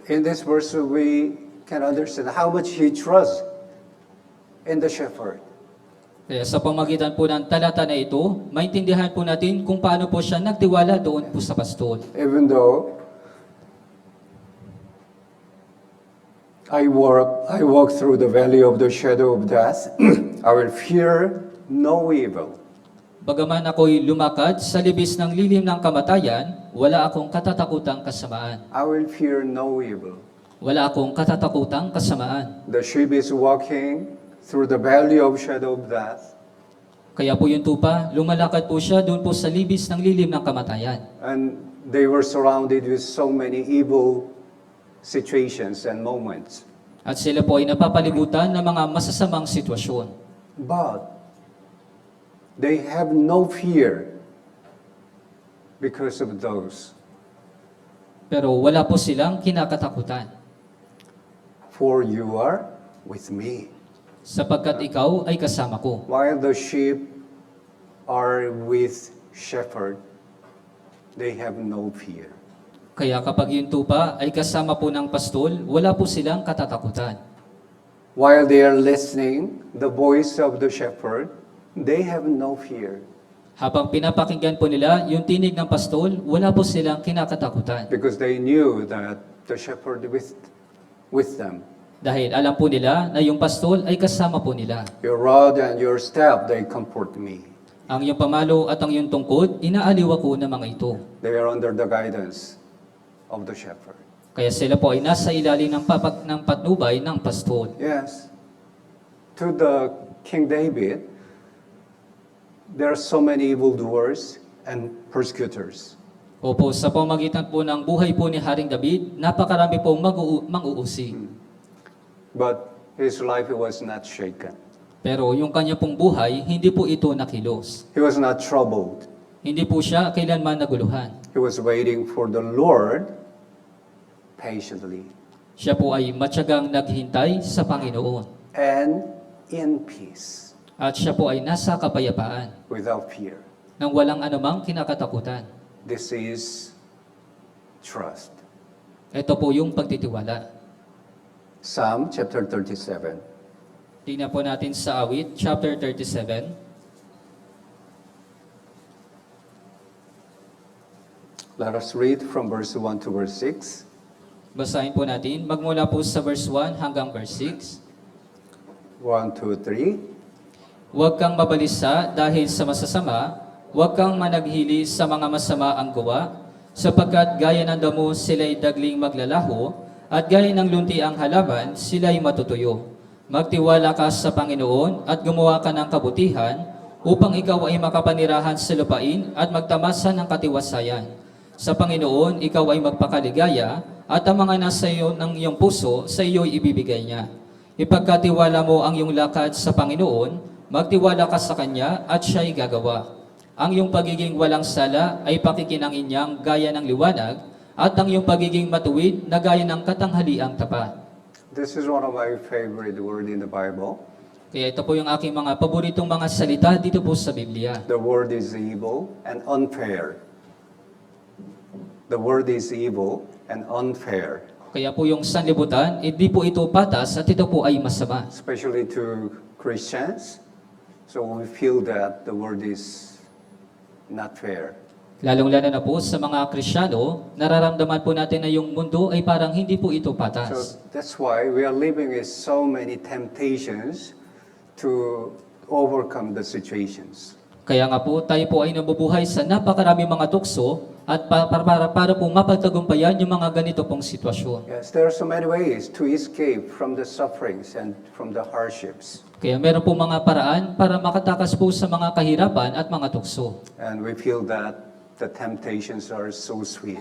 In this verse, we can understand how much he trusts in the shepherd. Kaya sa pamagitan po ng talata na ito, maintindihan po natin kung paano po siya nagtiwala doon po sa pastol. Even though I walk through the valley of the shadow of death, I will fear no evil. Bagaman ako'y lumakad sa libis ng lilim ng kamatayan, wala akong katatakutang kasamaan. I will fear no evil. Wala akong katatakutang kasamaan. The sheep is walking through the valley of shadow of death, Kaya po yung tupa, lumalakad po siya doon po sa libis ng lilim ng kamatayan. and they were surrounded with so many evil situations and moments. At sila po ay napapalibutan ng mga masasamang sitwasyon. But they have no fear because of those. Pero wala po silang kinakatakutan. For you are with me. Sapagkat ikaw ay kasama ko. While the sheep are with shepherd, they have no fear. Kaya kapag yung tupa ay kasama po ng pastol, wala po silang katatakutan. while they are listening the voice of the shepherd, they have no fear Habang pinapakinggan po nila yung tinig ng pastol, wala po silang kinakatakutan. because they knew that the shepherd with them. Dahil alam po nila na yung pastol ay kasama po nila. Your rod and your staff, they comfort me. Ang iyong pamalo at ang iyong tungkod, inaaliw ako ng mga ito. They are under the guidance of the shepherd. Kaya sila po ay nasa ilalim ng patnubay ng pastol. Yes. To the King David, there are so many evildoers and persecutors. Opo, sa pamagitan po ng buhay po ni Haring David, napakarami pong mang-uusig. But his life was not shaken. Pero yung kanya pong buhay, hindi po ito nakilos. He was not troubled. Hindi po siya kailanman naguluhan. He was waiting for the Lord patiently Siya po ay matyagang naghintay sa Panginoon. and in peace, At siya po ay nasa kapayapaan, without fear. nang walang anumang kinakatakutan. This is trust. Ito po yung pagtitiwala. Psalm chapter 37. Tingnan po natin sa Awit, chapter 37. Let us read from verse 1 to verse 6. Basahin po natin, magmula po sa verse 1 hanggang verse 6. 1, 2, 3. Huwag kang mabalisa dahil sa masasama, huwag kang managhili sa mga masama ang gawa, sapagkat gaya ng damo sila'y dagling maglalaho, at gaya ng lunti ang halaman, sila'y matutuyo. Magtiwala ka sa Panginoon at gumawa ka ng kabutihan, upang ikaw ay makapanirahan sa lupain at magtamasa ng katiwasayan. Sa Panginoon, ikaw ay magpakaligaya, at ang mga nasa iyo ng iyong puso, sa iyo'y ibibigay niya. Ipagkatiwala mo ang iyong lakad sa Panginoon, magtiwala ka sa Kanya, at siya'y gagawa. Ang iyong pagiging walang sala ay pakikinangin niyang gaya ng liwanag, at ang iyong pagiging matuwid na gaya ng katanghaliang tapat. This is one of my favorite words in the Bible. Kaya ito po yung aking mga paboritong mga salita dito po sa Biblia. The word is evil and unfair. The word is evil and unfair, Kaya po yung sanlibutan, hindi po ito patas at ito po ay masama. especially to Christians. So we feel that the word is not fair. Lalong-lalo na po sa mga Kristyano, nararamdaman po natin na yung mundo ay parang hindi po ito patas. So that's why we are living with so many temptations to overcome the situations. Kaya nga po, tayo po ay nabubuhay sa napakarami mga tukso at para po mapagtagumpayan yung mga ganito pong sitwasyon. Yes, there are so many ways to escape from the sufferings and from the hardships. Kaya meron po mga paraan para makatakas po sa mga kahirapan at mga tukso. And we feel that the temptations are so sweet.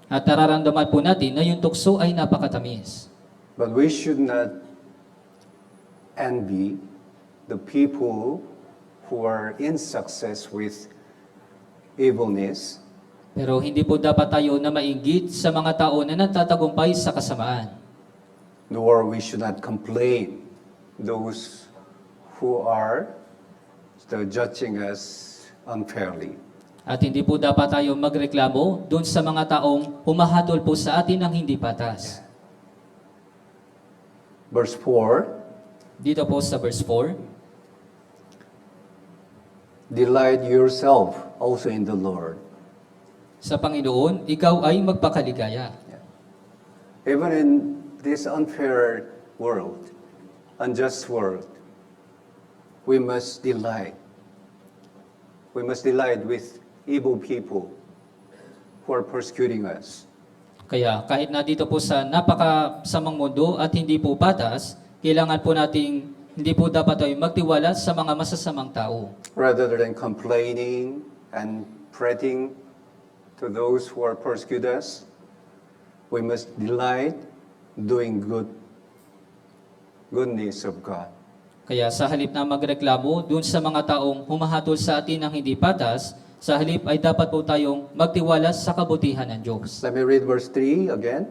At nararamdaman po natin na yung tukso ay napakatamis. But we should not envy the people who are in success with evilness, Pero hindi po dapat tayo na mainggit sa mga tao na natatagumpay sa kasamaan. nor we should not complain those who are judging us unfairly. At hindi po dapat tayo magreklamo doon sa mga taong humahatol po sa atin ng hindi patas. Verse 4, Dito po sa verse 4, delight yourself also in the Lord. sa Panginoon, ikaw ay magpakaligaya. Even in this unfair world, unjust world, we must delight. We must delight with evil people who are persecuting us. Kaya kahit na dito po sa napakasamang mundo at hindi po patas, kailangan po nating hindi po dapat tayo magtiwala sa mga masasamang tao. Rather than complaining and fretting to those who are persecute us, we must delight doing goodness of God. Kaya sa halip na magreklamo doon sa mga taong humahatol sa atin ng hindi patas, sa halip ay dapat po tayong magtiwala sa kabutihan ng Diyos. Let me read verse 3 again.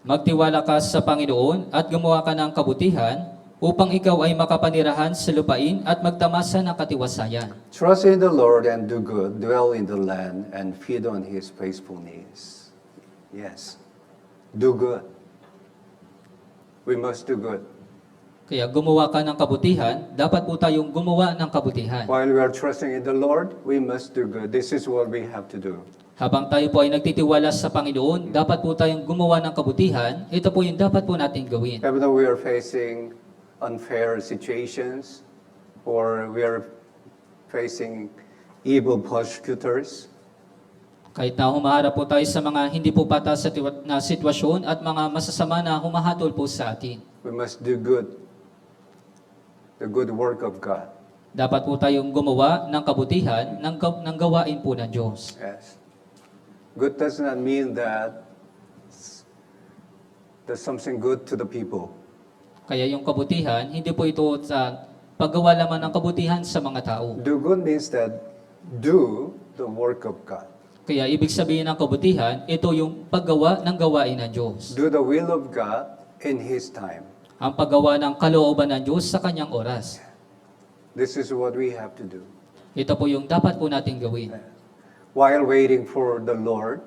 Magtiwala ka sa Panginoon at gumawa ka ng kabutihan upang ikaw ay makapanirahan sa lupain at magtamasa ng katiwasayan. Trust in the Lord and do good, dwell in the land and feed on His faithfulness. Yes, do good. We must do good. Kaya gumawa ka ng kabutihan, dapat po tayong gumawa ng kabutihan. While we are trusting in the Lord, we must do good. This is what we have to do. Habang tayo po ay nagtitiwala sa Panginoon, dapat po tayong gumawa ng kabutihan. Ito po yung dapat po nating gawin. Even though we are facing unfair situations or we are facing evil persecutors, Kahit na humaharap po tayo sa mga hindi po patas na sitwasyon at mga masasama na humahatol po sa atin. we must do good. The good work of God. Dapat po tayong gumawa ng kabutihan ng gawain po ng Diyos. Yes. Good does not mean that there's something good to the people. Kaya yung kabutihan, hindi po ito sa paggawa lamang ng kabutihan sa mga tao. Do good means that do the work of God. Kaya ibig sabihin ng kabutihan, ito yung paggawa ng gawain ng Diyos. Do the will of God in His time. Ang paggawa ng kalooban ng Diyos sa kanyang oras. This is what we have to do. Ito po yung dapat po nating gawin. While waiting for the Lord,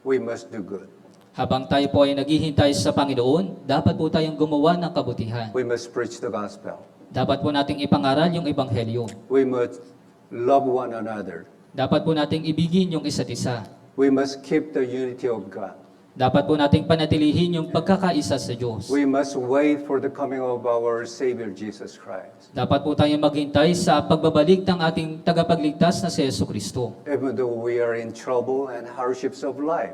we must do good. Habang tayo po ay naghihintay sa Panginoon, dapat po tayong gumawa ng kabutihan. We must preach the gospel. Dapat po nating ipangaral yung ebanghelyo. We must love one another. Dapat po nating ibigin yung isa't isa. We must keep the unity of God. Dapat po nating panatilihin yung pagkakaisa sa Diyos. We must wait for the coming of our Savior Jesus Christ. Dapat po tayong maghintay sa pagbabalik ng ating tagapagligtas na si Jesucristo. Even though we are in trouble and hardships of life.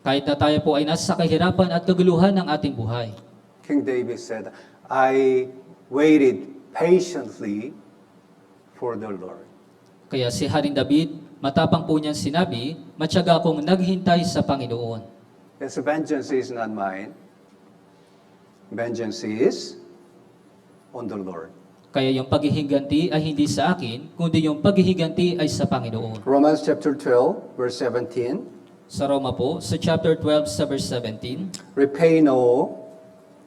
Kahit na tayo po ay nasa kahirapan at kaguluhan ng ating buhay. King David said, I waited patiently for the Lord. Kaya si Haring David, matapang po niyang sinabi, matyaga akong naghintay sa Panginoon. Yes, vengeance is not mine. Vengeance is on the Lord. Kaya yung paghihiganti ay hindi sa akin, kundi yung paghihiganti ay sa Panginoon. Romans chapter 12, verse 17. Sa Roma po, sa chapter 12, sa verse 17, Repay no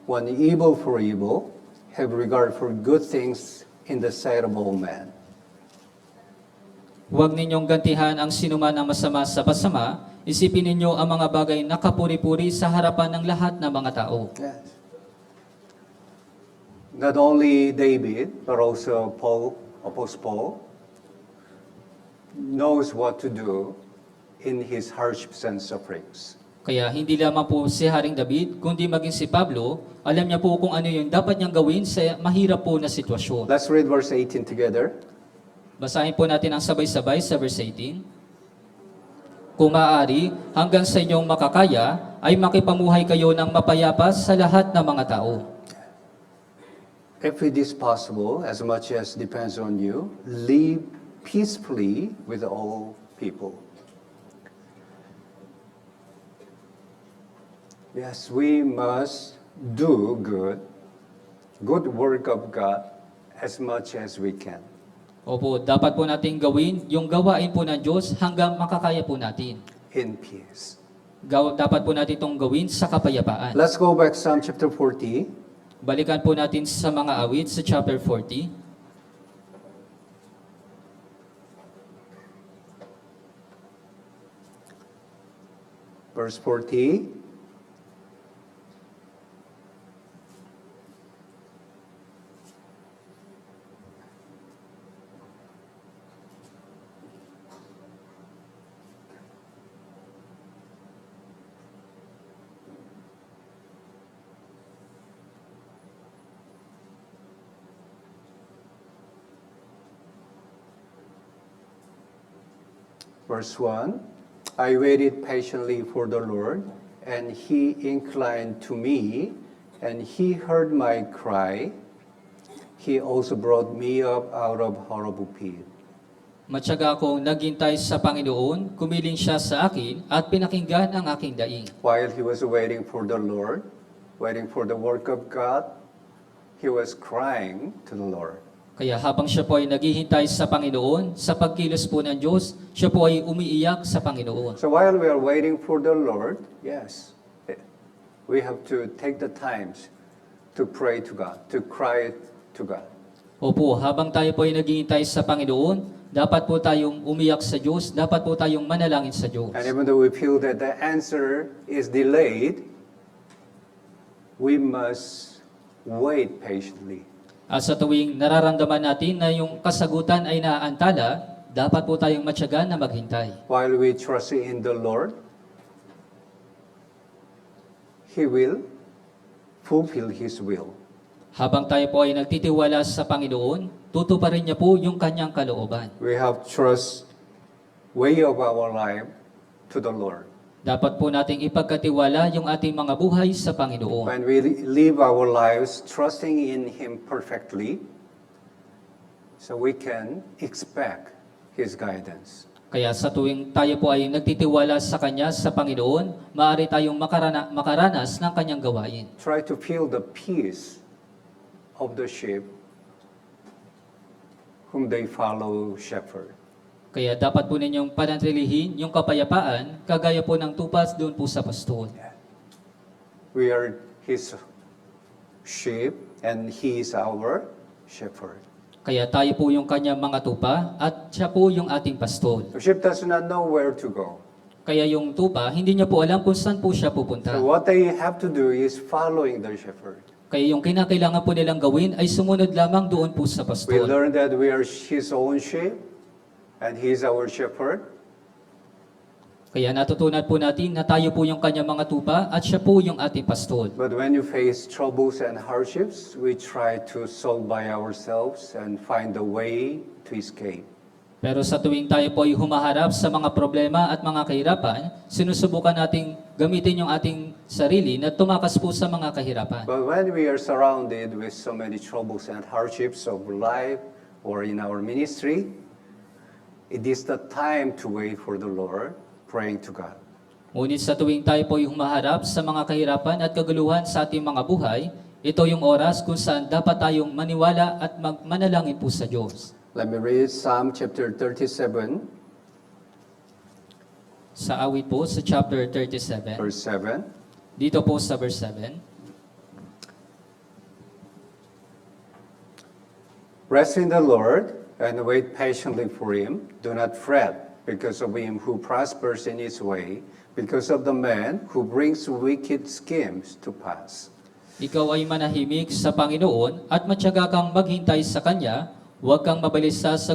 one evil for evil. Have regard for good things in the sight of all men. huwag ninyong gantihan ang sinuman ng masama sa pasama, isipin ninyo ang mga bagay na kapuri-puri sa harapan ng lahat ng mga tao. Yes. Not only David, but also Paul, Apostle Paul, knows what to do in his hardships and sufferings. Kaya hindi lamang po si Haring David, kundi maging si Pablo, alam niya po kung ano yung dapat niyang gawin sa mahirap po na sitwasyon. Let's read verse 18 together. Basahin po natin ang sabay-sabay sa verse 18. Kung maaari, hanggang sa inyong makakaya, ay makipamuhay kayo ng mapayapa sa lahat ng mga tao. If it is possible, as much as depends on you, live peacefully with all people. Yes, we must do good work of God as much as we can. Opo, dapat po natin gawin yung gawain po ng Diyos hanggang makakaya po natin. In peace. Dapat po natin itong gawin sa kapayapaan. Let's go back Psalm chapter 40. Balikan po natin sa mga awit sa chapter 40. Verse 40. Verse 1, I waited patiently for the Lord, and He inclined to me, and He heard my cry. He also brought me up out of horrible pit. Matyaga akong naghintay sa Panginoon, kumiling siya sa akin at pinakinggan ang aking daing. While he was waiting for the Lord, waiting for the work of God, he was crying to the Lord. Kaya habang siya po ay naghihintay sa Panginoon, sa pagkilos po ng Diyos, siya po ay umiiyak sa Panginoon. So while we are waiting for the Lord, yes, we have to take the times to pray to God, to cry to God. Opo, habang tayo po ay naghihintay sa Panginoon, dapat po tayong umiyak sa Diyos, dapat po tayong manalangin sa Diyos. And even though we feel that the answer is delayed, we must wait patiently. At sa tuwing nararamdaman natin na yung kasagutan ay naaantala, dapat po tayong matyaga na maghintay. While we trust in the Lord, He will fulfill His will. Habang tayo po ay nagtitiwala sa Panginoon, tutuparin niya po yung kanyang kalooban. We have trust way of our life to the Lord. Dapat po nating ipagkatiwala yung ating mga buhay sa Panginoon. When we live our lives trusting in Him perfectly, so we can expect His guidance. Kaya sa tuwing tayo po ay nagtitiwala sa Kanya, sa Panginoon, maaari tayong makaranas ng Kanyang gawain. Try to feel the peace of the sheep whom they follow shepherd. Kaya dapat po ninyong panatilihin yung kapayapaan, kagaya po ng tupas doon po sa pastol. We are His sheep and He is our shepherd. Kaya tayo po yung kanyang mga tupa at siya po yung ating pastol. The sheep does not know where to go. Kaya yung tupa, hindi niya po alam kung saan po siya pupunta. So what they have to do is following the shepherd. Kaya yung kinakailangan po nilang gawin ay sumunod lamang doon po sa We pastol. learn that we are His own sheep and He is our shepherd. Kaya natutunan po natin na tayo po yung kanyang mga tupa at siya po yung ating pastol. But when you face troubles and hardships, we try to solve by ourselves and find a way to escape. Pero sa tuwing tayo po ay humaharap sa mga problema at mga kahirapan, sinusubukan nating gamitin yung ating sarili na tumakas po sa mga kahirapan. But when we are surrounded with so many troubles and hardships of life or in our ministry, it is the time to wait for the Lord, praying to God. Ngunit sa tuwing tayo po ay humaharap sa mga kahirapan at kaguluhan sa ating mga buhay, ito yung oras kung saan dapat tayong maniwala at manalangin po sa Diyos. Let me read Psalm chapter 37, Sa awit po sa chapter 37, verse 7. dito po sa verse 7, Rest in the Lord and wait patiently for Him. Do not fret because of him who prospers in his way, because of the man who brings wicked schemes to pass. Ikaw ay manahimik sa Panginoon at matyaga kang maghintay sa Kanya. Huwag kang mabalisa sa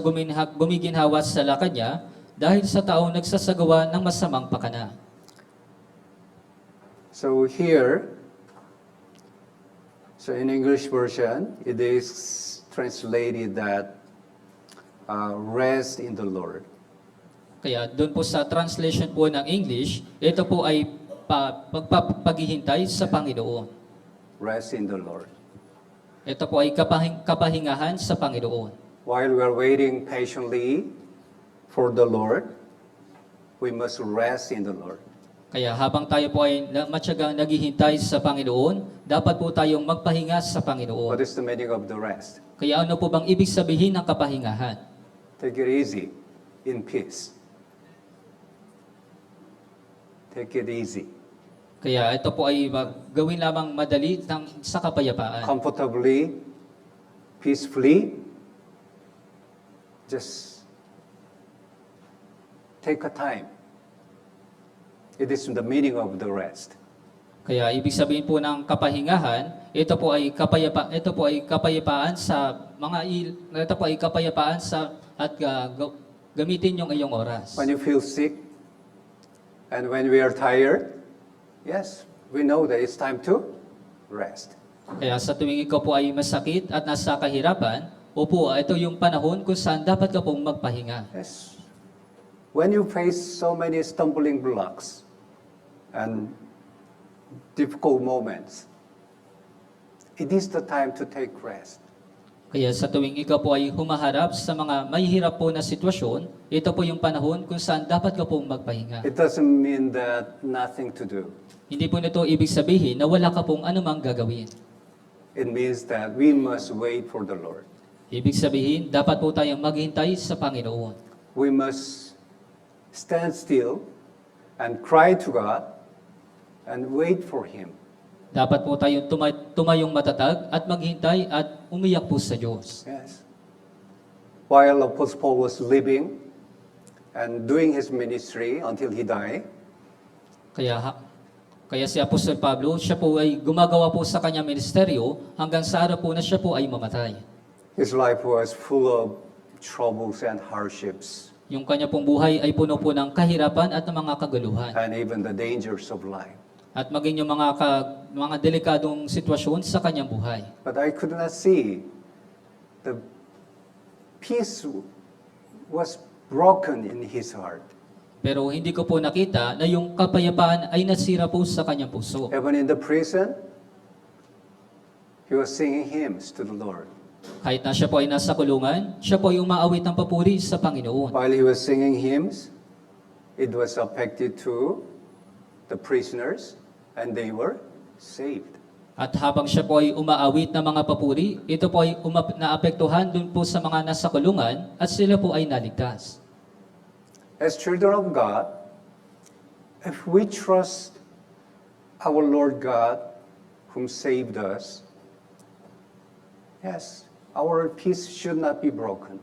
gumiginhawa sa lakad niya dahil sa taong nagsasagawa ng masamang pakana. So here, so in English version, it is translated that rest in the Lord. Kaya doon po sa translation po ng English, ito po ay paghihintay sa Panginoon. Rest in the Lord. Ito po ay kapahingahan sa Panginoon. While we are waiting patiently for the Lord, we must rest in the Lord. Kaya habang tayo po ay matyagang naghihintay sa Panginoon, dapat po tayong magpahinga sa Panginoon. What is the meaning of the rest? Kaya ano po bang ibig sabihin ng kapahingahan? Take it easy, in peace. Take it easy. Kaya ito po ay gawin lamang madali sa kapayapaan. Comfortably, peacefully, just take a time. It is the meaning of the rest. Kaya ibig sabihin po ng kapahingahan, ito po ay kapayapaan sa at gamitin yung iyong oras. When you feel sick and when we are tired, yes, we know that it's time to rest. Kaya sa tuwing ikaw po ay masakit at nasa kahirapan, opo, ito yung panahon kung saan dapat ka pong magpahinga. Yes. When you face so many stumbling blocks and difficult moments, it is the time to take rest. Kaya sa tuwing ikaw po ay humaharap sa mga mahihirap po na sitwasyon, ito po yung panahon kung saan dapat ka pong magpahinga. It doesn't mean that nothing to do. Hindi po nito ibig sabihin na wala ka pong anumang gagawin. It means that we must wait for the Lord. Ibig sabihin, dapat po tayong maghintay sa Panginoon. We must stand still and cry to God and wait for Him. Dapat po tayong tumayong matatag at maghintay at umiyak po sa Diyos. Yes. While Apostle Paul was living and doing his ministry until he died, Kaya Kaya si Apostol Pablo, siya po ay gumagawa po sa kanyang ministeryo hanggang sa araw po na siya po ay mamatay. His life was full of troubles and hardships, Yung kanya pong buhay ay puno po ng kahirapan at ng mga kaguluhan. and even the dangers of life. At maging yung mga delikadong sitwasyon sa kanyang buhay. But I could not see the peace was broken in his heart. Pero hindi ko po nakita na yung kapayapaan ay nasira po sa kanyang puso. Even in the prison, he was singing hymns to the Lord. Kahit na siya po ay nasa kulungan, siya po ay umaawit ng papuri sa Panginoon. While he was singing hymns, it was affected to the prisoners, and they were saved. At habang siya po ay umaawit ng mga papuri, ito po ay naapektuhan dun po sa mga nasa kulungan at sila po ay naligtas. As children of God, if we trust our Lord God, whom saved us, yes, our peace should not be broken.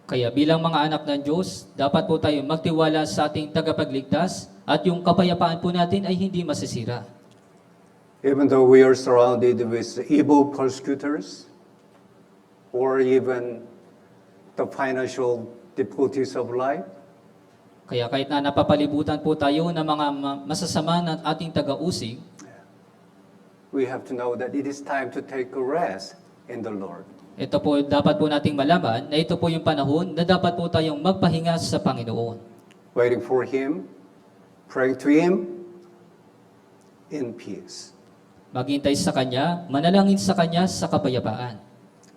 Kaya bilang mga anak ng Diyos, dapat po tayo magtiwala sa ating tagapagligtas at yung kapayapaan po natin ay hindi masisira. Even though we are surrounded with evil persecutors, or even the financial difficulties of life, Kaya kahit na napapalibutan po tayo ng mga masasama ng ating taga-usig, we have to know that it is time to take a rest in the Lord. ito po dapat po nating malaman na ito po yung panahon na dapat po tayong magpahinga sa Panginoon. Waiting for Him, praying to Him in peace. Maghintay sa Kanya, manalangin sa Kanya sa kapayapaan.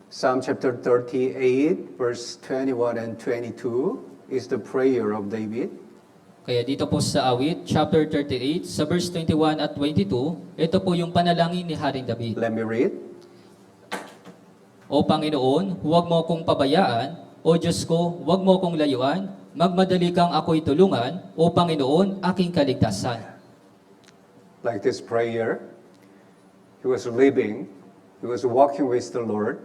Psalm chapter 38, verse 21 and 22 is the prayer of David. Kaya dito po sa awit, chapter 38, sa verse 21 at 22, ito po yung panalangin ni Haring David. Let me read. O Panginoon, huwag mo akong pabayaan. O Diyos ko, huwag mo akong layuan. Magmadali kang ako'y tulungan. O Panginoon, aking kaligtasan. Like this prayer, he was walking with the Lord,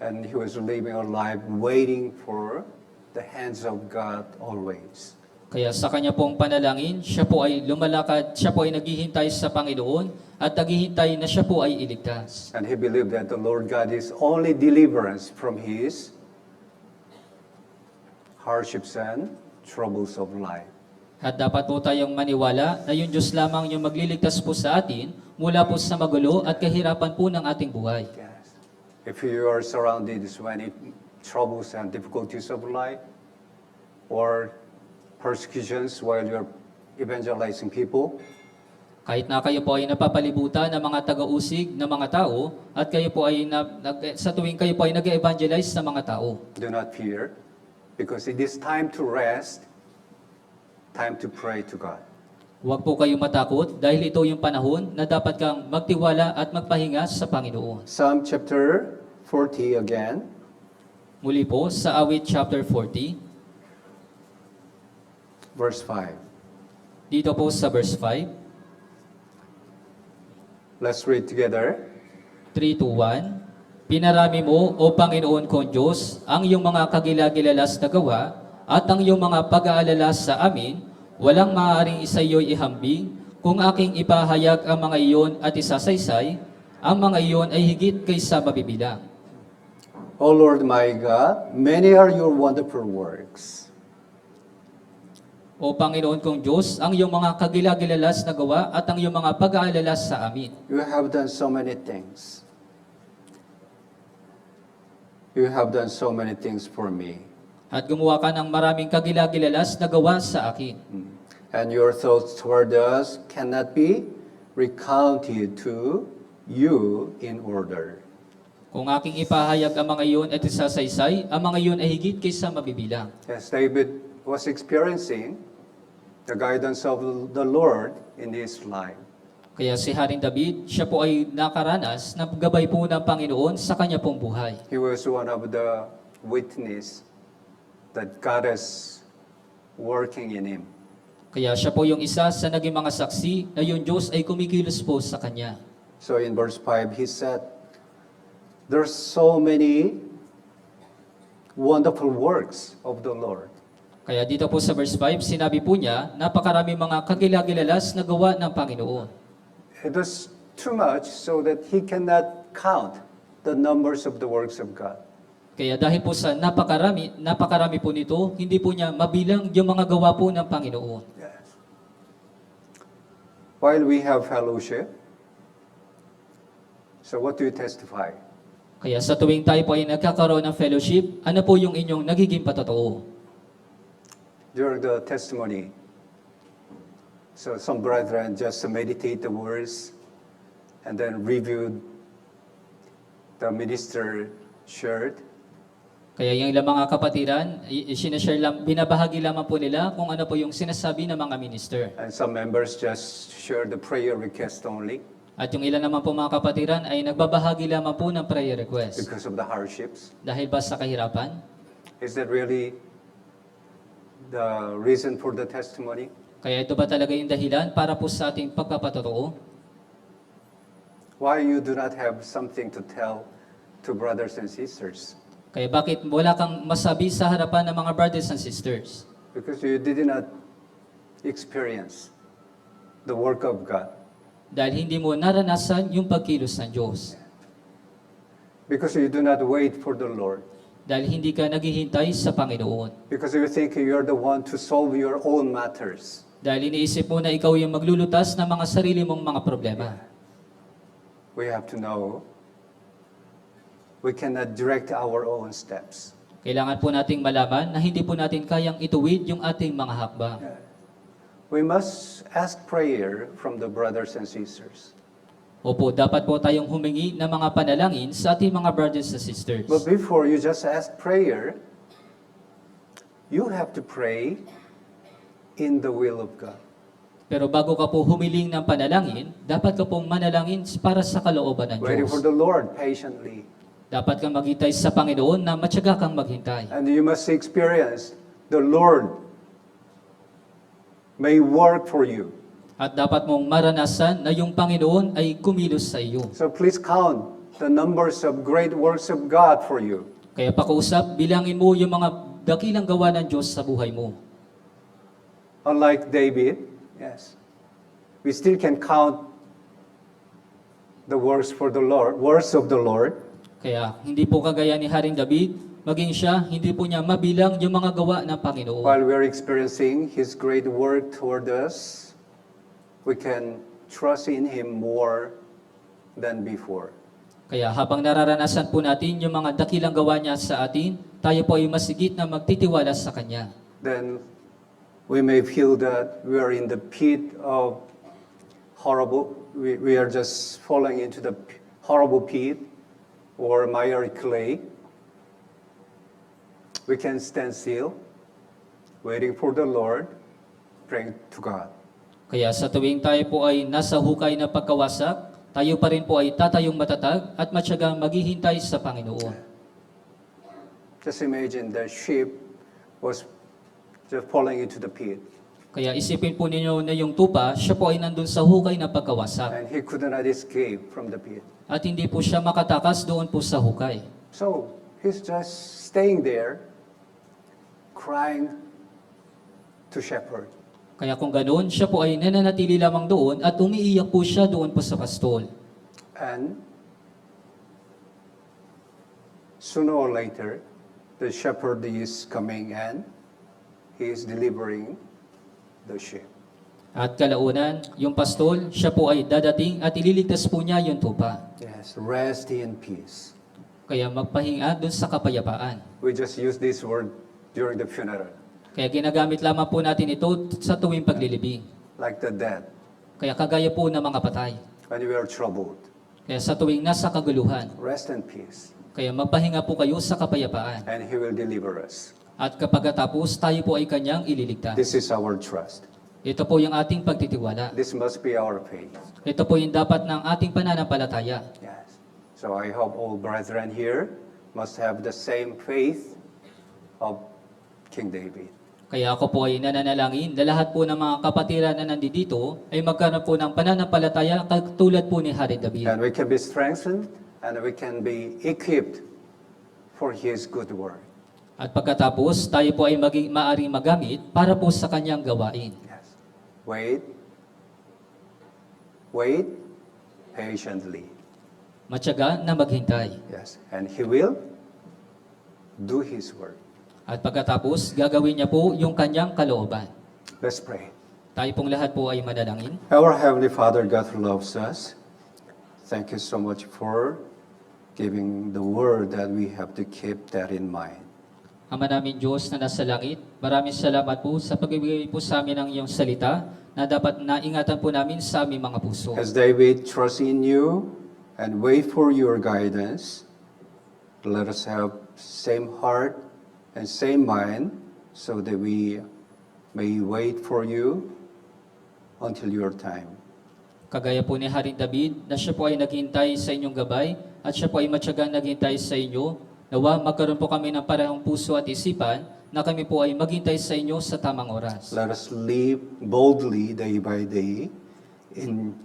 and he was living a life waiting for the hands of God always. Kaya sa kanya pong panalangin, siya po ay lumalakad, siya po ay naghihintay sa Panginoon at naghihintay na siya po ay iligtas. And he believed that the Lord God is only deliverance from his hardships and troubles of life. At dapat po tayong maniwala na yung Diyos lamang yung magliligtas po sa atin mula po sa magulo at kahirapan po ng ating buhay. Yes. If you are surrounded with many troubles and difficulties of life, or persecutions while you're evangelizing people, Kahit na kayo po ay napapalibutan ng mga taga-usig ng mga tao at kayo po ay sa tuwing kayo po ay nag-evangelize sa mga tao, do not fear, because it is time to rest, time to pray to God. huwag po kayong matakot dahil ito yung panahon na dapat kang magtiwala at magpahinga sa Panginoon. Psalm chapter 40 again, Muli po sa awit chapter 40, verse 5. dito po sa verse 5, Let's read together. 3-1, Pinarami mo, O Panginoon kong Diyos, ang iyong mga kagilagilalas na gawa at ang iyong mga pag-aalala sa amin, walang maaaring isa iyo'y ihambing, kung aking ipahayag ang mga iyon at isasaysay, ang mga iyon ay higit kaysa mabibilang. O Lord my God, many are your wonderful works. O Panginoon kong Diyos, ang iyong mga kagilagilalas na gawa at ang iyong mga pag-aalala sa amin. You have done so many things. You have done so many things for me. At gumawa ka ng maraming kagilagilalas na gawa sa akin. And your thoughts toward us cannot be recounted to you in order. Kung aking ipahayag ang mga iyon at isasaysay, ang mga iyon ay higit kaysa mabibilang. As David was experiencing the guidance of the Lord in his life. Kaya si Haring David, siya po ay nakaranas ng gabay po ng Panginoon sa kanya pong buhay. He was one of the witness that God is working in him. Kaya siya po yung isa sa naging mga saksi na yung Diyos ay kumikilos po sa kanya. So in verse 5, he said, there's so many wonderful works of the Lord. Kaya dito po sa verse 5, sinabi po niya, napakarami mga kagilagilalas na gawa ng Panginoon. It was too much so that he cannot count the numbers of the works of God. Kaya dahil po sa napakarami po nito, hindi po niya mabilang yung mga gawa po ng Panginoon. Yes. While we have fellowship, so what do you testify? Kaya sa tuwing tayo po ay nagkakaroon ng fellowship, ano po yung inyong nagiging patotoo? During the testimony, so some brethren just meditate the words and then reviewed the minister shared. Kaya yung ilang mga kapatiran, sinashare lang, binabahagi lamang po nila kung ano po yung sinasabi ng mga minister. And some members just share the prayer request only At yung ilan naman po mga kapatiran ay nagbabahagi lamang po ng prayer request. because of the hardships. Dahil ba sa kahirapan? Is that really the reason for the testimony? Kaya ito ba talaga yung dahilan para po sa ating pagpapatotoo? Why you do not have something to tell to brothers and sisters? Kaya bakit wala kang masabi sa harapan ng mga brothers and sisters? Because you did not experience the work of God. Dahil hindi mo naranasan yung pagkilos ng Diyos. Because you do not wait for the Lord. Dahil hindi ka naghihintay sa Panginoon. Because you think you're the one to solve your own matters. Dahil iniisip mo na ikaw yung maglulutas ng mga sarili mong mga problema. We have to know we cannot direct our own steps. Kailangan po nating malaman na hindi po natin kayang ituwid yung ating mga hakbang. We must ask prayer from the brothers and sisters. Opo, dapat po tayong humingi ng mga panalangin sa ating mga brothers and sisters. But before you just ask prayer, you have to pray in the will of God. Pero bago ka po humiling ng panalangin, dapat ka pong manalangin para sa kalooban ng Waiting for Diyos. the Lord patiently. Dapat kang maghintay sa Panginoon na matyaga kang maghintay. And you must experience the Lord may work for you. At dapat mong maranasan na yung Panginoon ay kumilos sa iyo. So please count the numbers of great works of God for you. Kaya pakiusap, bilangin mo yung mga dakilang gawa ng Diyos sa buhay mo. Unlike David, yes, we still can count the works for the Lord, works of the Lord. Kaya hindi po kagaya ni Haring David, maging siya, hindi po niya mabilang yung mga gawa ng Panginoon. While we're experiencing His great work toward us, we can trust in Him more than before. Kaya habang nararanasan po natin yung mga dakilang gawa niya sa atin, tayo po ay masigit na magtitiwala sa Kanya. Then we may feel that we are in the pit of horrible, we are just falling into the horrible pit or miry clay. We can stand still, waiting for the Lord, praying to God. Kaya sa tuwing tayo po ay nasa hukay na pagkawasak, tayo pa rin po ay tatayong matatag at matyagang maghihintay sa Panginoon. Just imagine the ship was just falling into the pit, Kaya isipin po ninyo na yung tupa, siya po ay nandun sa hukay na pagkawasak. and he could not escape from the pit. At hindi po siya makatakas doon po sa hukay. So he's just staying there, crying to shepherd. Kaya kung ganoon, siya po ay nananatili lamang doon at umiiyak po siya doon po sa pastol. And sooner or later, the shepherd is coming and he is delivering the sheep. At kalaunan, yung pastol, siya po ay dadating at ililigtas po niya yung tupa. Yes, rest in peace. Kaya magpahinga doon sa kapayapaan. We just use this word during the funeral, Kaya ginagamit lamang po natin ito sa tuwing paglilibing. like the dead, Kaya kagaya po ng mga patay. when we are troubled. Kaya sa tuwing nasa kaguluhan, Rest in peace, kaya magpahinga po kayo sa kapayapaan. and he will deliver us. At kapag katapos, tayo po ay kanyang ililigtas. This is our trust. Ito po yung ating pagtitiwala. This must be our faith. Ito po yung dapat ng ating pananampalataya. Yes. So I hope all brethren here must have the same faith of King David. Kaya ako po ay nananalangin na lahat po ng mga kapatiran na nandito ay magkaroon po ng pananampalataya katulad po ni Hari David. And we can be strengthened and we can be equipped for his good work. At pagkatapos, tayo po ay maaring magamit para po sa kanyang gawain. Yes. Wait. Wait patiently. Matyaga na maghintay. Yes. And He will do His work. At pagkatapos, gagawin niya po yung kanyang kalooban. Let's pray. Tayo pong lahat po ay manalangin. Our Heavenly Father, God who loves us, thank you so much for giving the word that we have to keep that in mind. Ama namin Diyos na nasa langit, maraming salamat po sa pagbibigay po sa amin ng iyong salita na dapat naingatan po namin sa aming mga puso. As David trusts in you and wait for your guidance, let us have same heart and same mind so that we may wait for you until your time. Kagaya po ni Haring David na siya po ay naghintay sa inyong gabay at siya po ay matyagang naghintay sa inyo, nawa magkaroon po kami ng parehong puso at isipan na kami po ay maghintay sa inyo sa tamang oras. Let us live boldly day by day in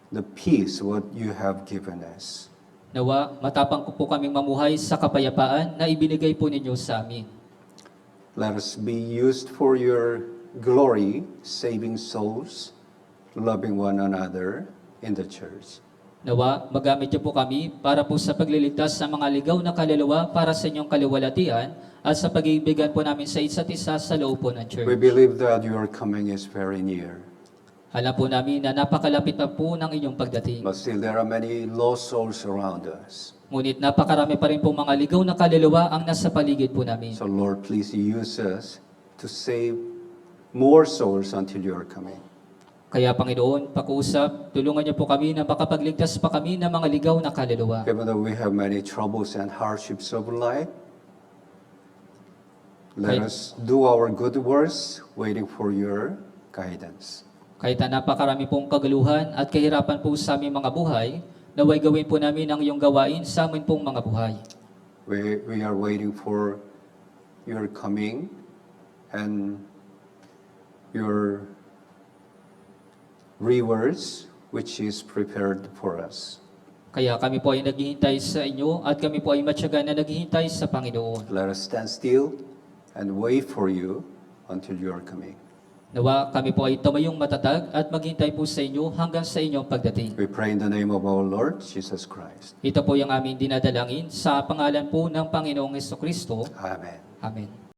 the peace what you have given us. Nawa matapang po kaming mamuhay sa kapayapaan na ibinigay po ninyo sa amin. Let us be used for your glory, saving souls, loving one another in the church. Nawa, magamit niyo po kami para po sa pagliligtas sa mga ligaw na kaluluwa para sa inyong kaliwalatian at sa pag-iibigan po namin sa isa't isa sa loob po ng church. We believe that your coming is very near. Alam po namin na napakalapit pa po ng inyong pagdating. But still, there are many lost souls around us. Ngunit napakarami pa rin po mga ligaw na kaluluwa ang nasa paligid po namin. So, Lord, please use us to save more souls until your coming. Kaya Panginoon, pakiusap, tulungan niyo po kami na makapagligtas pa kami ng mga ligaw na kaluluwa. Even though we have many troubles and hardships of life, let us do our good works, waiting for your guidance. Kahit na napakarami pong kagaluhan at kahirapan po sa aming mga buhay, naway gawin po namin ang iyong gawain sa amin pong mga buhay. We are waiting for your coming and your rewards, which is prepared for us. Kaya kami po ay naghihintay sa inyo at kami po ay matyaga na naghihintay sa Panginoon. Let us stand still and wait for you until you are coming. Nawa kami po ay tumayong matatag at maghintay po sa inyo hanggang sa inyong pagdating. We pray in the name of our Lord Jesus Christ. Ito po yung aming dinadalangin sa pangalan po ng Panginoong Hesukristo. Amen. Amen.